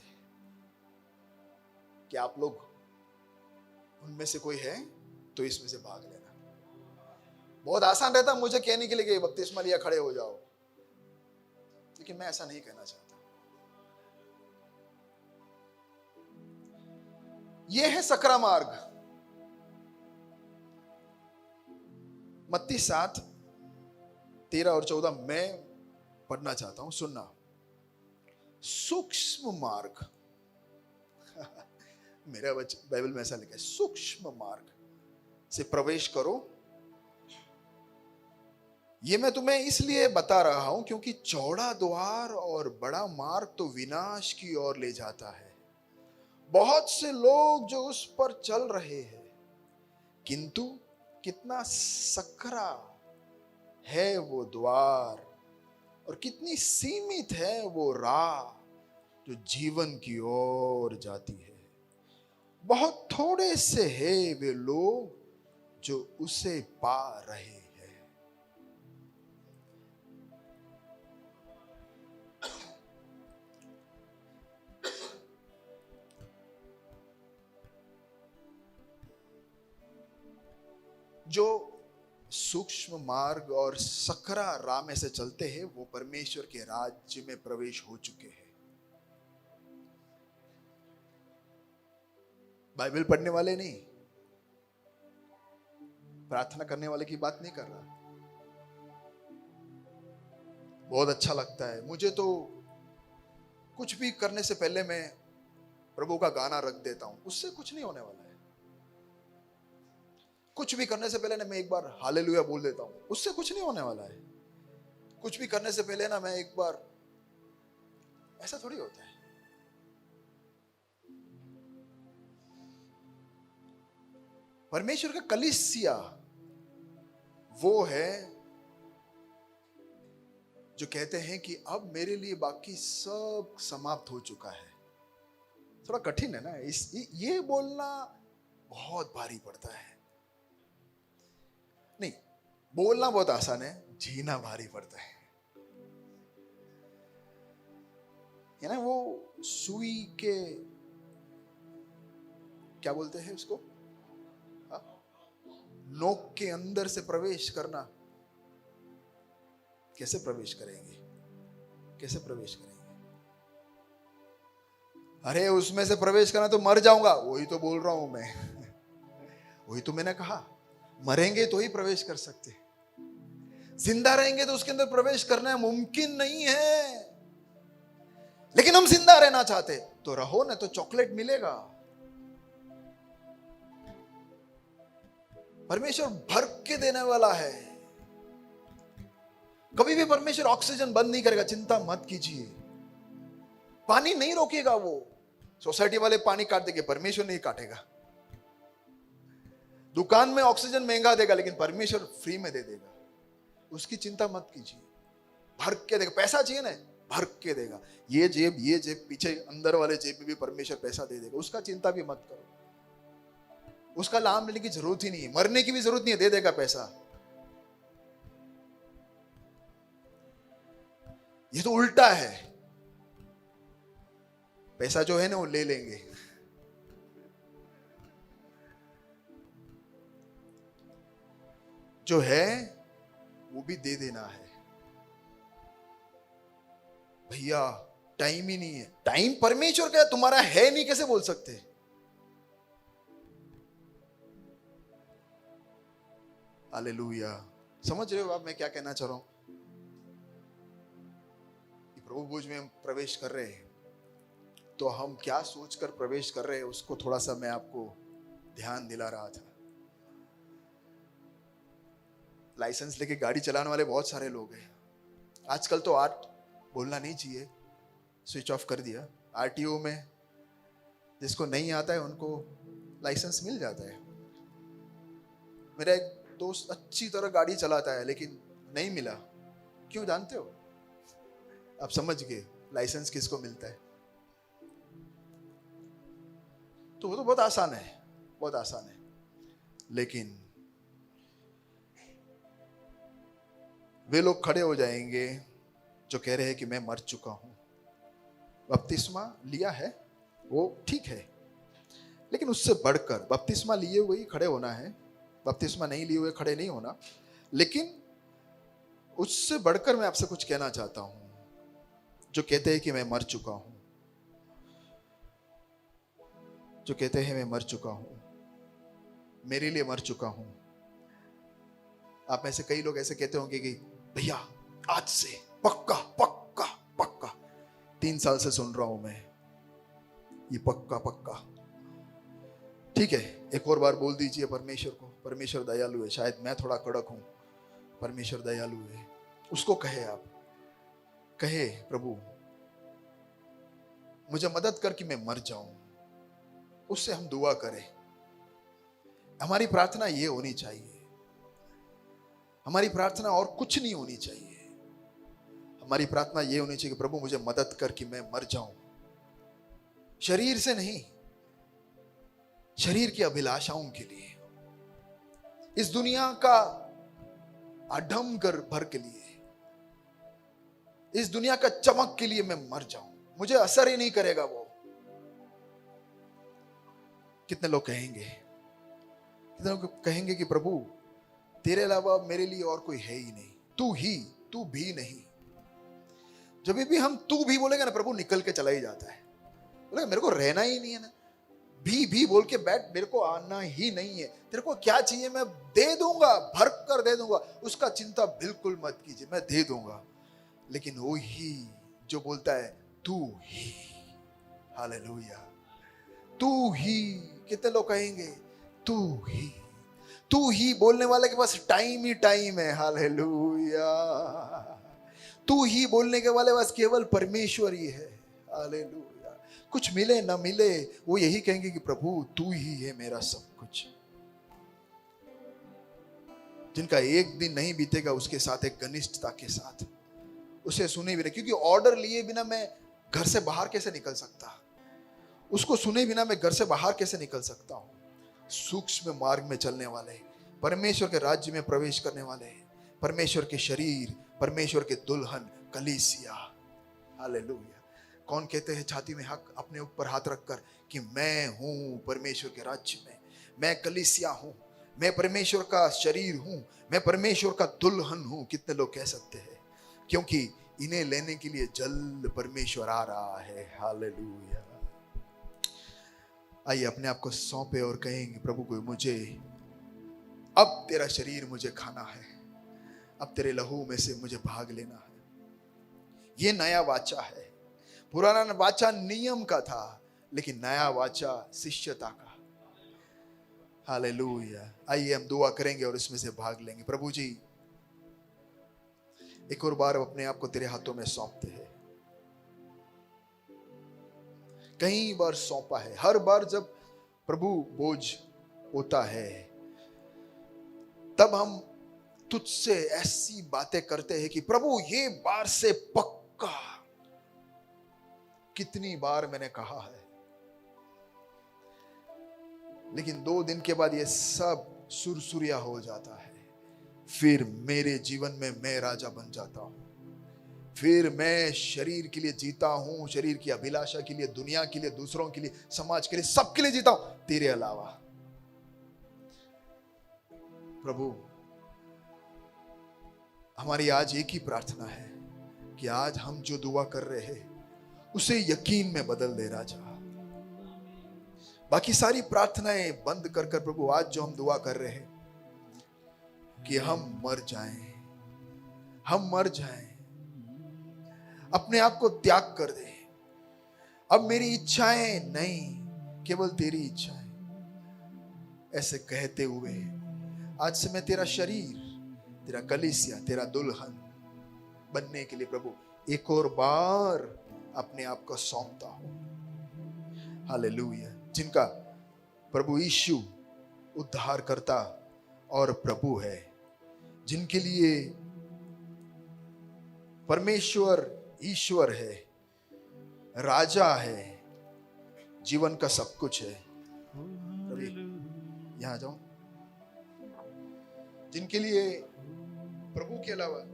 क्या आप लोग उनमें से कोई है? तो इसमें से भाग लेना। बहुत आसान रहता मुझे कहने के लिए कि बपतिस्मा लिया खड़े हो जाओ, लेकिन मैं ऐसा नहीं कहना चाहता। यह है सकरा मार्ग। मत्ती 7:13 और 14 मैं पढ़ना चाहता हूं, सुनना। सूक्ष्म मार्ग मेरा बाइबल में ऐसा लिखा है, सूक्ष्म मार्ग से प्रवेश करो। ये मैं तुम्हें इसलिए बता रहा हूं क्योंकि चौड़ा द्वार और बड़ा मार्ग तो विनाश की ओर ले जाता है, बहुत से लोग जो उस पर चल रहे हैं, किंतु कितना सकरा है वो द्वार और कितनी सीमित है वो राह जो जीवन की ओर जाती है। बहुत थोड़े से हैं वे लोग जो उसे पा रहे हैं। जो सूक्ष्म मार्ग और सकरा राह में से चलते हैं, वो परमेश्वर के राज्य में प्रवेश हो चुके हैं। बाइबल पढ़ने वाले नहीं, प्रार्थना करने वाले की बात नहीं कर रहा। बहुत अच्छा लगता है मुझे तो, कुछ भी करने से पहले मैं प्रभु का गाना रख देता हूं, उससे कुछ नहीं होने वाला है। कुछ भी करने से पहले ना मैं एक बार हालेलुया बोल देता हूं, उससे कुछ नहीं होने वाला है। कुछ भी करने से पहले ना मैं एक बार, ऐसा थोड़ी होता है। परमेश्वर का कलीसिया वो है जो कहते हैं कि अब मेरे लिए बाकी सब समाप्त हो चुका है। थोड़ा कठिन है ना ये बोलना, बहुत भारी पड़ता है। नहीं, बोलना बहुत आसान है, जीना भारी पड़ता है। ना वो सुई के क्या बोलते हैं उसको, नोक के अंदर से प्रवेश करना। कैसे प्रवेश करेंगे, कैसे प्रवेश करेंगे? अरे उसमें से प्रवेश करना तो मर जाऊंगा, वही तो बोल रहा हूं मैं वही तो मैंने कहा, मरेंगे तो ही प्रवेश कर सकते, जिंदा रहेंगे तो उसके अंदर प्रवेश करना मुमकिन नहीं है। लेकिन हम जिंदा रहना चाहते तो रहो ना, तो चॉकलेट मिलेगा। परमेश्वर भर के देने वाला है। कभी भी परमेश्वर ऑक्सीजन बंद नहीं करेगा, चिंता मत कीजिए। पानी नहीं रोकेगा वो, सोसाइटी वाले पानी काट देंगे, परमेश्वर नहीं काटेगा। दुकान में ऑक्सीजन महंगा देगा, लेकिन परमेश्वर फ्री में दे देगा, उसकी चिंता मत कीजिए। भर के देगा, पैसा चाहिए ना, भर के देगा। ये जेब पीछे अंदर वाले जेब में भी परमेश्वर पैसा दे देगा, उसका चिंता भी मत करो। उसका लाभ लेने की जरूरत ही नहीं है, मरने की भी जरूरत नहीं है, दे देगा पैसा। ये तो उल्टा है, पैसा जो है ना वो ले लेंगे। जो है वो भी दे देना है। भैया टाइम ही नहीं है। टाइम परमेश्वर का है, तुम्हारा है नहीं, कैसे बोल सकते? हालेलुया। समझ रहे हो आप मैं क्या कहना चाह रहा हूं? प्रभु भोज में हम प्रवेश कर रहे हैं, तो हम क्या सोचकर प्रवेश कर रहे हैं उसको थोड़ा सा मैं आपको ध्यान दिला रहा था। लाइसेंस लेके गाड़ी चलाने वाले बहुत सारे लोग हैं आजकल। तो आर्ट बोलना नहीं चाहिए, स्विच ऑफ कर दिया। आरटीओ में जिसको नहीं आता है उनको लाइसेंस मिल जाता है। मेरा एक दोस्त अच्छी तरह गाड़ी चलाता है लेकिन नहीं मिला। क्यों जानते हो? आप समझ गए लाइसेंस किसको मिलता है। तो वो तो बहुत आसान है, बहुत आसान है। लेकिन वे लोग खड़े हो जाएंगे जो कह रहे हैं कि मैं मर चुका हूं। बपतिस्मा लिया है वो ठीक है, लेकिन उससे बढ़कर बपतिस्मा लिए हुए ही खड़े होना है, बपतिस्मा नहीं लिए हुए खड़े नहीं होना। लेकिन उससे बढ़कर मैं आपसे कुछ कहना चाहता हूं। जो कहते हैं कि मैं मर चुका हूं, जो कहते हैं मैं मर चुका हूं, मेरे लिए मर चुका हूं। आप में से कई लोग ऐसे कहते होंगे कि भैया आज से पक्का पक्का पक्का, 3 साल से सुन रहा हूं मैं ये पक्का पक्का। ठीक है, एक और बार बोल दीजिए परमेश्वर को। परमेश्वर दयालु है। शायद मैं थोड़ा कड़क हूं, परमेश्वर दयालु है। उसको कहे, आप कहे प्रभु मुझे मदद कर कि मैं मर जाऊं। उससे हम दुआ करें। हमारी प्रार्थना ये होनी चाहिए, हमारी प्रार्थना और कुछ नहीं होनी चाहिए। हमारी प्रार्थना ये होनी चाहिए कि प्रभु मुझे मदद कर कि मैं मर जाऊं। शरीर से नहीं, शरीर की अभिलाषाओं के लिए, इस दुनिया का आडंबर भर के लिए, इस दुनिया का चमक के लिए मैं मर जाऊं। मुझे असर ही नहीं करेगा वो। कितने लोग कहेंगे, कितने लोग कहेंगे कि प्रभु तेरे अलावा मेरे लिए और कोई है ही नहीं, तू ही, तू भी नहीं। जब भी हम तू भी बोलेंगे ना, प्रभु निकल के चला ही जाता है। बोलेगा मेरे को रहना ही नहीं है ना, भी बोल के बैठ, मेरे को आना ही नहीं है। तेरे को क्या चाहिए मैं दे दूंगा, भर कर दे दूंगा, उसका चिंता बिल्कुल मत कीजिए, मैं दे दूंगा। लेकिन वो ही जो बोलता है तू ही, हालेलुया, तू ही। कितने लोग कहेंगे तू ही, तू ही बोलने वाले के पास टाइम ही टाइम है। हालेलुया, तू ही बोलने के वाले पास केवल परमेश्वर ही है। हालेलुया, कुछ मिले ना मिले वो यही कहेंगे कि प्रभु तू ही है मेरा सब कुछ। जिनका एक दिन नहीं बीतेगा उसके साथ एक घनिष्ठता के साथ, उसे सुने बिना, क्योंकि ऑर्डर लिए बिना मैं घर से बाहर कैसे निकल सकता, उसको सुने बिना मैं घर से बाहर कैसे निकल सकता हूं। सूक्ष्म मार्ग में चलने वाले, परमेश्वर के राज्य में प्रवेश करने वाले, परमेश्वर के शरीर, परमेश्वर के दुल्हन कलीसिया। हालेलुया। कौन कहते हैं छाती में हक अपने ऊपर हाथ रखकर कि मैं हूं परमेश्वर के राज्य में, मैं कलीसिया हूं, मैं परमेश्वर का शरीर हूं, मैं परमेश्वर का दुल्हन हूं। कितने लोग कह सकते हैं? क्योंकि इन्हें लेने के लिए जल्द परमेश्वर आ रहा है। हालेलुया। आइए अपने आप को सौंपे और कहेंगे प्रभु को, मुझे अब तेरा शरीर मुझे खाना है, अब तेरे लहू में से मुझे भाग लेना है। ये नया वाचा है। पुराना वाचा नियम का था, लेकिन नया वाचा शिष्यता का। हालेलुया। आइए हम दुआ करेंगे और इसमें से भाग लेंगे। प्रभु जी एक और बार अपने आप को तेरे हाथों में सौंपते हैं। कई बार सौंपा है, हर बार जब प्रभु बोझ होता है तब हम तुझसे ऐसी बातें करते हैं कि प्रभु ये बार से पक्का। कितनी बार मैंने कहा है, लेकिन 2 दिन के बाद ये सब सुरसुरिया हो जाता है। फिर मेरे जीवन में मैं राजा बन जाता हूं, फिर मैं शरीर के लिए जीता हूं, शरीर की अभिलाषा के लिए, दुनिया के लिए, दूसरों के लिए, समाज के लिए, सबके लिए जीता हूं, तेरे अलावा। प्रभु हमारी आज एक ही प्रार्थना है कि आज हम जो दुआ कर रहे हैं उसे यकीन में बदल दे राजा। बाकी सारी प्रार्थनाएं बंद कर कर प्रभु आज जो हम दुआ कर रहे हैं कि हम मर जाएं, हम मर जाएं, अपने आप को त्याग कर दे। अब मेरी इच्छाएं नहीं, केवल तेरी इच्छाएं। ऐसे कहते हुए आज से मैं तेरा शरीर, तेरा कलीसिया, तेरा दुल्हन बनने के लिए प्रभु एक और बार अपने आप को सौंपता हूं। हालेलुया। जिनका प्रभु यीशु उद्धारकर्ता और प्रभु है, जिनके लिए परमेश्वर ईश्वर है, राजा है, जीवन का सब कुछ है। रवि यहां जाओ। जिनके लिए प्रभु के अलावा,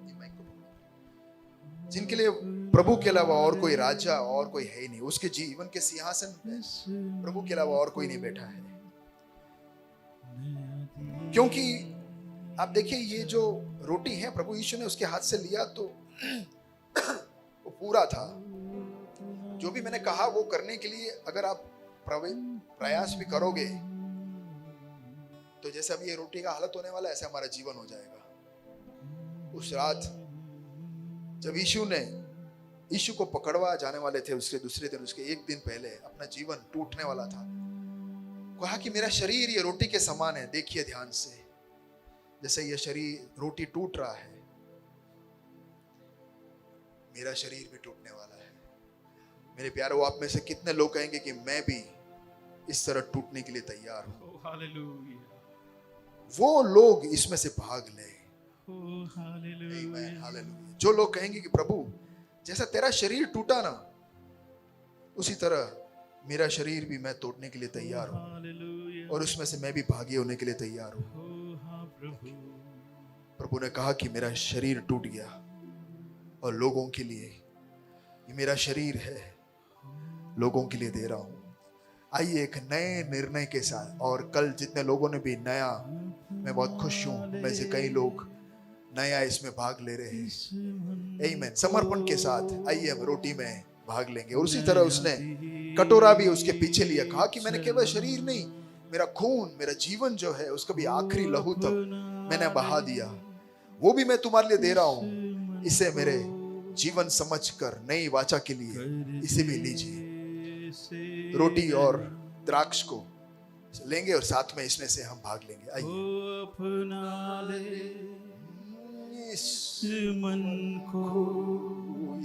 जिनके लिए प्रभु के अलावा और कोई राजा और कोई है ही नहीं, उसके जीवन के सिंहासन पे प्रभु के अलावा और कोई नहीं बैठा है। क्योंकि आप देखिए ये जो रोटी है प्रभु यीशु ने उसके हाथ से लिया तो वो पूरा था। जो भी मैंने कहा वो करने के लिए अगर आप प्रयास भी करोगे तो जैसे अभी ये रोटी का हालत होने वाला है ऐसे हमारा जीवन हो जाएगा। उस रात जब यीशु को पकड़वा जाने वाले थे, उसके दूसरे दिन, उसके एक दिन पहले अपना जीवन टूटने वाला था, कहा कि मेरा शरीर ये रोटी के समान है। देखिए ध्यान से, जैसे ये शरीर रोटी टूट रहा है, मेरा शरीर भी टूटने वाला है। मेरे प्यारों, आप में से कितने लोग कहेंगे कि मैं भी इस तरह टूटने के लिए तैयार हूं? हालेलुया। वो लोग इसमें से भाग ले। हालेलुया। जो लोग कहेंगे कि प्रभु जैसा तेरा शरीर टूटा ना, उसी तरह मेरा शरीर भी मैं तोड़ने के लिए तैयार हूं और उसमें से मैं भी भागी होने के लिए तैयार हूं। प्रभु ने कहा कि मेरा शरीर टूट गया और लोगों के लिए, ये मेरा शरीर है, लोगों के लिए दे रहा हूं। आइए एक नए निर्णय के साथ, और कल जितने लोगों ने भी नया, मैं बहुत खुश हूं, में से कई लोग नया इसमें भाग ले रहे हैं। आमीन। समर्पण के साथ आइए हम रोटी में भाग लेंगे। और उसी तरह उसने कटोरा भी उसके पीछे लिया, कहा कि मैंने केवल शरीर नहीं, मेरा खून, मेरा जीवन जो है उसका भी आखिरी लहू तक मैंने बहा दिया, वो भी मैं तुम्हारे लिए दे रहा हूं। इसे मेरे जीवन समझकर नई वाचा के लिए इसे भी लीजिए। रोटी और द्राक्ष को लेंगे और साथ में इसमें से हम भाग लेंगे। आइए। इस मन को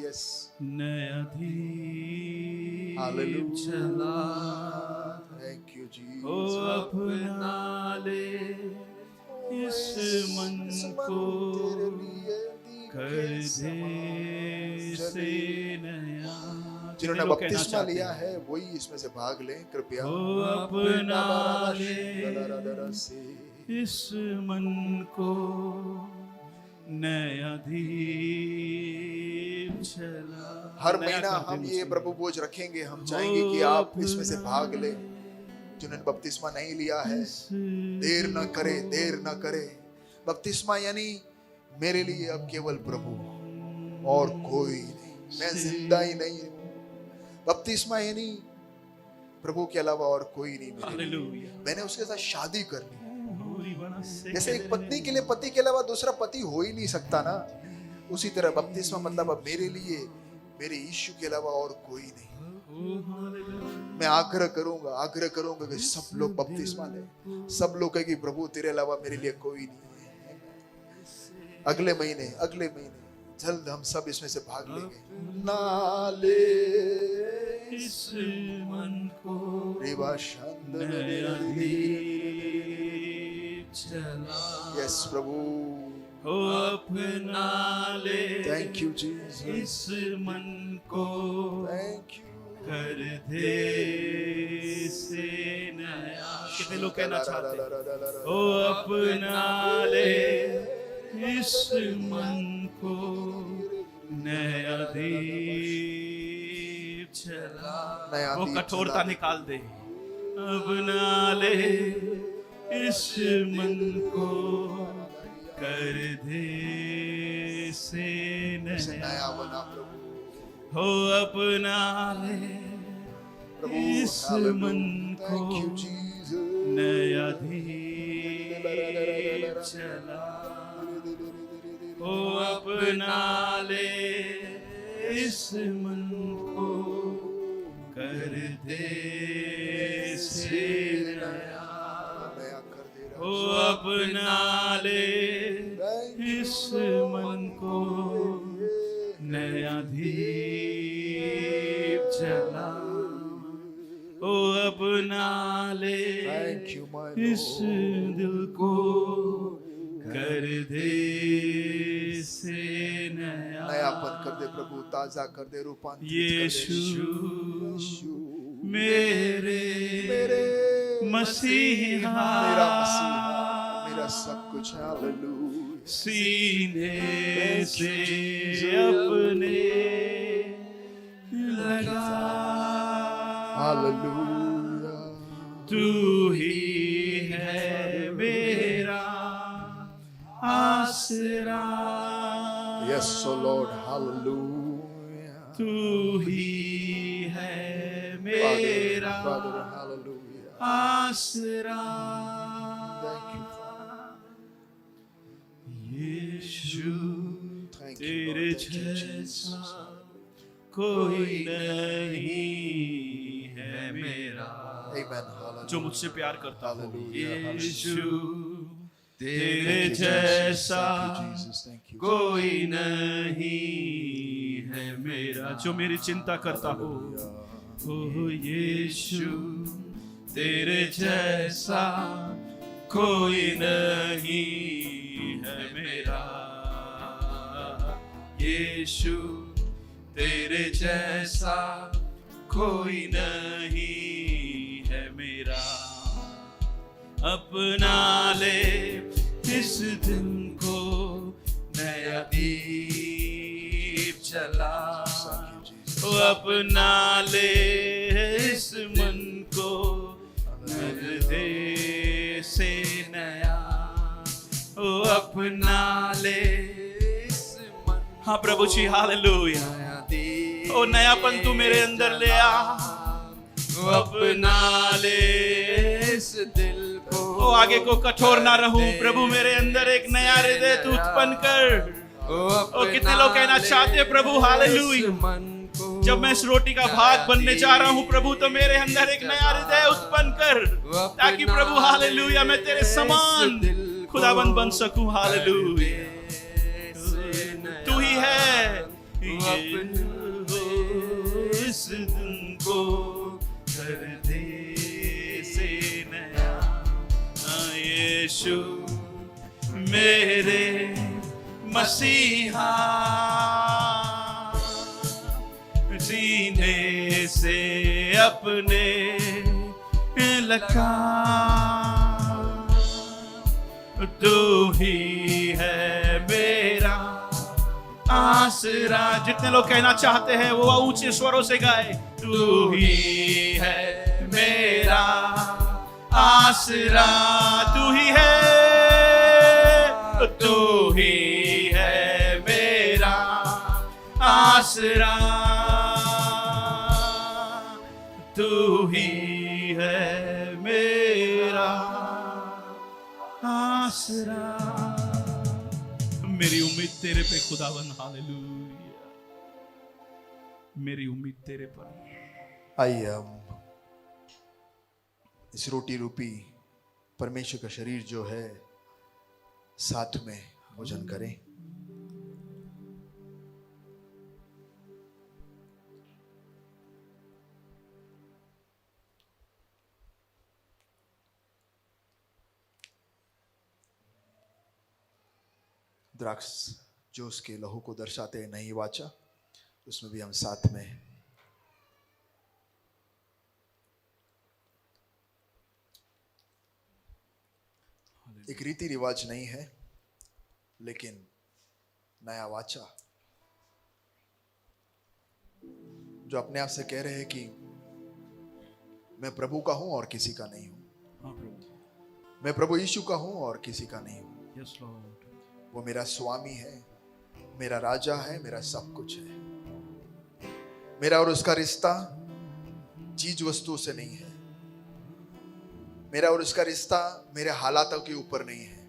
यस नया दीप चला। थैंक यू जी। अपना ले इस मन को, कर दे से नया। जिन्होंने बपतिस्मा लिया है वही इसमें से भाग लें कृपया। अपना ले इस मन को, नया दीप चला। हर महीना हम ये प्रभु बोझ रखेंगे। हम चाहेंगे कि आप इसमें से भाग ले। जिन्होंने बपतिस्मा नहीं लिया है, देर न करे, देर न करे। बपतिस्मा यानी मेरे लिए अब केवल प्रभु और कोई नहीं, मैं जिंदा ही नहीं हूं। बपतिस्मा यानी प्रभु के अलावा और कोई नहीं मेरे लिए। मैंने उसके साथ शादी कर ली। जैसे एक पत्नी के लिए पति के अलावा दूसरा पति हो ही नहीं सकता ना, उसी तरह बपतिस्मा मतलब अब मेरे लिए मेरे यीशु के अलावा और कोई नहीं। मैं आग्रह करूंगा कि सब लोग बपतिस्मा लें। सब लोग कहें कि प्रभु तेरे अलावा मेरे लिए कोई नहीं है। अगले महीने जल्द हम सब इसमें से भाग लेंगे। ना ले इस मन को, यस प्रभु, अपना ले। Thank you Jesus. इस मन को, थैंक यू, कर दे से नया। कितने लोग कहना चाहते हैं ओ अपना ले इस मन को, नया दीप चला। वो कठोरता निकाल दे। अपना ले इस मन को, कर दे से इसे नया नया बना प्रभु हो अपना ले प्रभु इस मन को थैंक यू जीसस नया दीप चला हो अपना ले इस मन को कर दे से नया नया कर दे हो अपना ले इस मन को नया दीप जला ओ अपना ले थैंक यू माय इस दिल को कर दे से नया नयापन कर दे प्रभु ताजा कर दे रूपांतरित यीशु यीशु मेरे मसीहा मेरा मसीहा मेरा सब कुछ हालेलुया सीने से अपने लगा हालेलुया तू ही है मेरा आसरा यस ओ लॉर्ड हालेलुया तू ही है मेरा फादर हालेलुया आसरा थैंक यू यीशु थैंक तेरे जैसा कोई नहीं है मेरा आमेन हालेलुया जो मुझसे प्यार करता हो हालेलुया यीशु तेरे जैसा जीसस थैंक यू कोई नहीं है मेरा जो मेरी चिंता करता हो ओ यीशु तेरे जैसा कोई नहीं है मेरा यीशु तेरे जैसा कोई नहीं है मेरा अपना ले इस दिन को नया दीप जला ओ अपना ले इस मन को कर दे से नया ओ अपना ले इस मन हाँ प्रभु जी हालेलुया ओ नयापन तू मेरे अंदर ले आ ओ अपना ले इस दिल को ओ आगे को कठोर ना रहूं प्रभु मेरे अंदर एक नया हृदय तू उत्पन्न कर ओ कितने लोग कहना चाहते हैं प्रभु हालेलुया जब मैं इस रोटी का भाग बनने जा रहा हूं प्रभु तो मेरे अंदर एक नया हृदय उत्पन्न कर ताकि प्रभु हालेलुया मैं तेरे समान खुदाबंद बन सकूं हालेलुया तू ही है इस दिन को कर दे से नया यीशु मेरे मसीहा सीने से अपने लगा तू ही है मेरा आसरा जितने लोग कहना चाहते हैं वो ऊंचे स्वरों से गाए तू ही है मेरा आसरा तू ही है मेरा आसरा तू ही है मेरा आसरा मेरी उम्मीद तेरे पे खुदावन हालेलुया मेरी उम्मीद तेरे पर आइए हम इस रोटी रूपी परमेश्वर का शरीर जो है साथ में भोजन करें द्राक्ष जो उसके लहू को दर्शाते हैं नई वाचा उसमें भी हम साथ में एक रीति रिवाज नहीं है लेकिन नया वाचा जो अपने आप से कह रहे हैं कि मैं प्रभु का हूं और किसी का नहीं हूं मैं प्रभु यीशु का हूं और किसी का नहीं हूं वो मेरा स्वामी है मेरा राजा है, मेरा सब कुछ है। मेरा और उसका रिश्ता चीज वस्तु से नहीं है। मेरा और उसका रिश्ता मेरे हालातों के ऊपर नहीं है।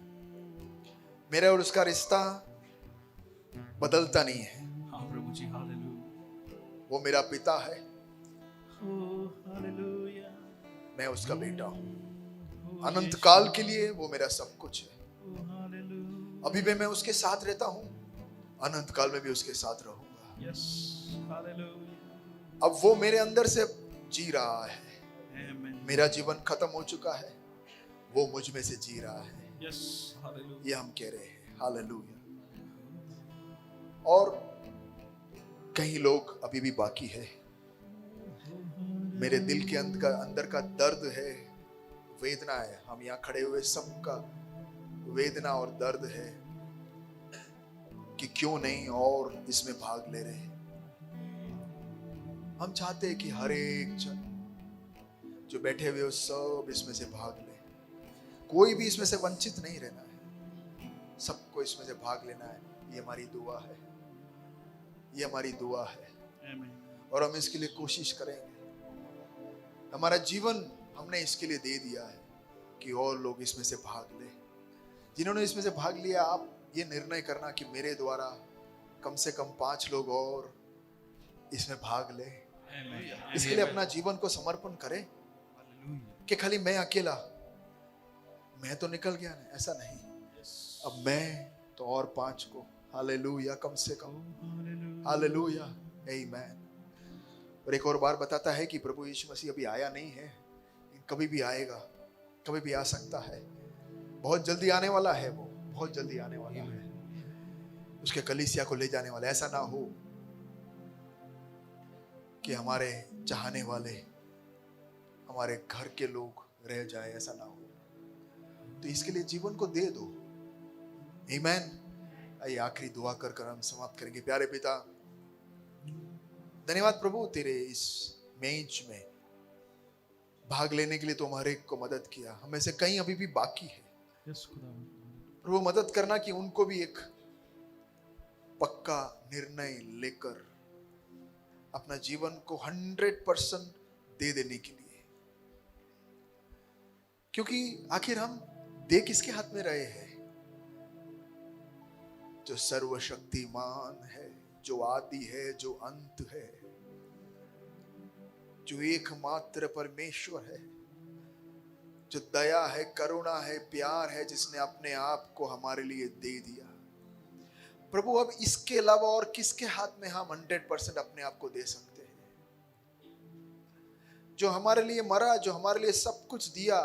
मेरा और उसका रिश्ता बदलता नहीं है। हाँ प्रभु जी, हालेलुया। वो मेरा पिता है, हालेलुया। मैं उसका बेटा हूं। अनंत काल के लिए वो मेरा सब कुछ है। अभी भी मैं उसके साथ रहता हूं, अनंत काल में भी उसके साथ रहूंगा। Yes, hallelujah. अब वो मेरे अंदर से जी रहा है। आमीन। मेरा जीवन खत्म हो चुका है, वो मुझ में से जी रहा है। Yes, hallelujah. ये हम कह रहे हैं, हालेलुया। और कई लोग अभी भी बाकी है। मेरे दिल के अंदर का दर्द है, वेदना है। हम यहाँ खड़े हुए सबका वेदना और दर्द है कि क्यों नहीं और इसमें भाग ले रहे। हम चाहते हैं कि हर एक जन जो बैठे हुए हो सब इसमें से भाग ले। कोई भी इसमें से वंचित नहीं रहना है, सबको इसमें से भाग लेना है। ये हमारी दुआ है, ये हमारी दुआ है। आमीन। और हम इसके लिए कोशिश करेंगे। हमारा जीवन हमने इसके लिए दे दिया है कि और लोग इसमें से भाग ले। जिन्होंने इसमें से भाग लिया, आप ये निर्णय करना कि मेरे द्वारा कम से कम 5 लोग और इसमें भाग ले। इसके लिए अपना जीवन को समर्पण करें कि खाली मैं अकेला, मैं तो निकल गया ना, ऐसा नहीं। अब मैं तो और 5 को, हालेलुया, कम से कम, हालेलुया, आमीन। और एक और बार बताता है कि प्रभु यीशु मसीह अभी आया नहीं है, कभी भी आएगा, कभी भी आ सकता है। बहुत जल्दी आने वाला है, वो बहुत जल्दी आने वाला है। उसके कलीसिया को ले जाने वाला। ऐसा ना हो कि हमारे चाहने वाले, हमारे घर के लोग रह जाए, ऐसा ना हो। तो इसके लिए जीवन को दे दो। आमीन। आइए आखिरी दुआ कर कर हम समाप्त करेंगे। प्यारे पिता, धन्यवाद प्रभु तेरे इस मैच में भाग लेने के लिए। तुम हर एक को मदद किया। हमें से कई अभी भी बाकी है प्रभु, मदद करना कि उनको भी एक पक्का निर्णय लेकर अपना जीवन को 100% दे देने के लिए। क्योंकि आखिर हम दे किसके हाथ में रहे हैं? जो सर्वशक्तिमान है, जो आदि है, जो अंत है, जो एकमात्र परमेश्वर है, जो दया है, करुणा है, प्यार है, जिसने अपने आप को हमारे लिए दे दिया। प्रभु, अब इसके अलावा और किसके हाथ में हम 100% अपने आप को दे सकते हैं? जो हमारे लिए मरा, जो हमारे लिए सब कुछ दिया,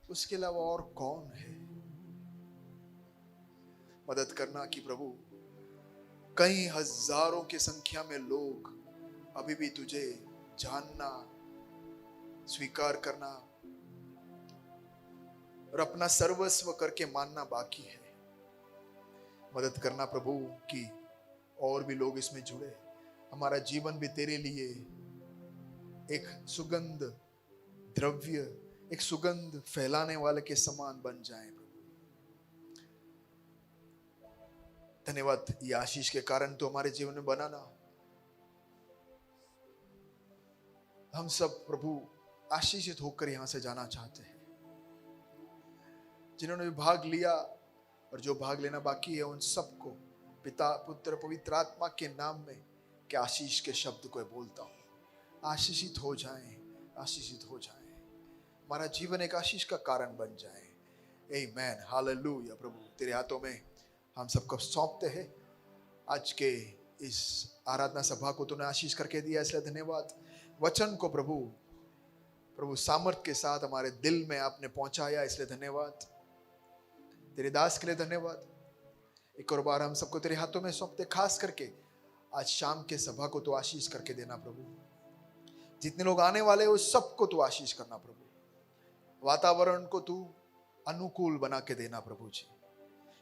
उसके अलावा और कौन है? मदद करना कि प्रभु कई हजारों की संख्या में लोग अभी भी तुझे जानना, स्वीकार करना और अपना सर्वस्व करके मानना बाकी है। मदद करना प्रभु कि और भी लोग इसमें जुड़े, हमारा जीवन भी तेरे लिए एक सुगंध द्रव्य, एक सुगंध फैलाने वाले के समान बन जाए। धन्यवाद, ये आशीष के कारण तो हमारे जीवन में बनाना। हम सब प्रभु आशीषित होकर यहां से जाना चाहते हैं। जिन्होंने भी भाग लिया और जो भाग लेना बाकी है, उन सबको पिता, पुत्र, पवित्र आत्मा के नाम में के आशीष के शब्द को बोलता हूं। आशीषित हो जाएं, आशीषित हो जाएं। हमारा जीवन एक आशीष का कारण बन जाए। आमीन, हालेलुया। प्रभु तेरे हाथों में हम सबको सौंपते हैं। आज के इस आराधना सभा को तूने आशीष करके दिया, इसलिए धन्यवाद। वचन को प्रभु सामर्थ के साथ हमारे दिल में आपने पहुंचाया, इसलिए धन्यवाद। तेरे दास के लिए धन्यवाद। एक और बार हम सबको तेरे हाथों में सौंपते। खास करके आज शाम के सभा को तो आशीष करके देना प्रभु। जितने लोग आने वाले उस सबको तू आशीष करना प्रभु। वातावरण को तू अनुकूल बना के देना प्रभु जी।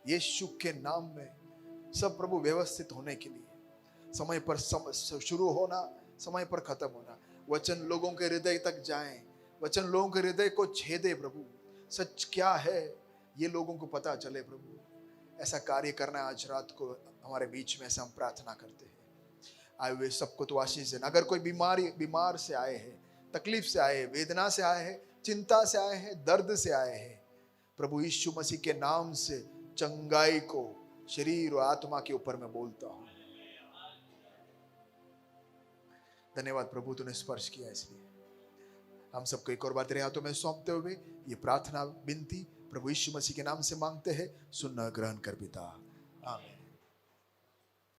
यीशु के नाम में सब प्रभु व्यवस्थित होने के लिए, समय पर शुरू होना, समय पर खत्म होना, वचन लोगों के हृदय तक जाएं, वचन लोगों के हृदय को छेदे प्रभु। सच क्या है ये लोगों को पता चले प्रभु। ऐसा कार्य करना है आज रात को हमारे बीच में, ऐसा हम प्रार्थना करते हैं। आए हुए सबको तो आशीष देना। अगर कोई बीमार से आए हैं, तकलीफ से आए हैं, वेदना से आए हैं, चिंता से आए हैं, दर्द से आए हैं, प्रभु यीशु मसीह के नाम से चंगाई को शरीर और आत्मा के ऊपर मैं बोलता हूं। धन्यवाद प्रभु, तूने स्पर्श किया। इसलिए हम सबको एक और बार तेरे हाथों में सौंपते हुए ये प्रार्थना विनती प्रभु यीशु मसीह के नाम से मांगते हैं, सुनना ग्रहण कर पिता, आमीन।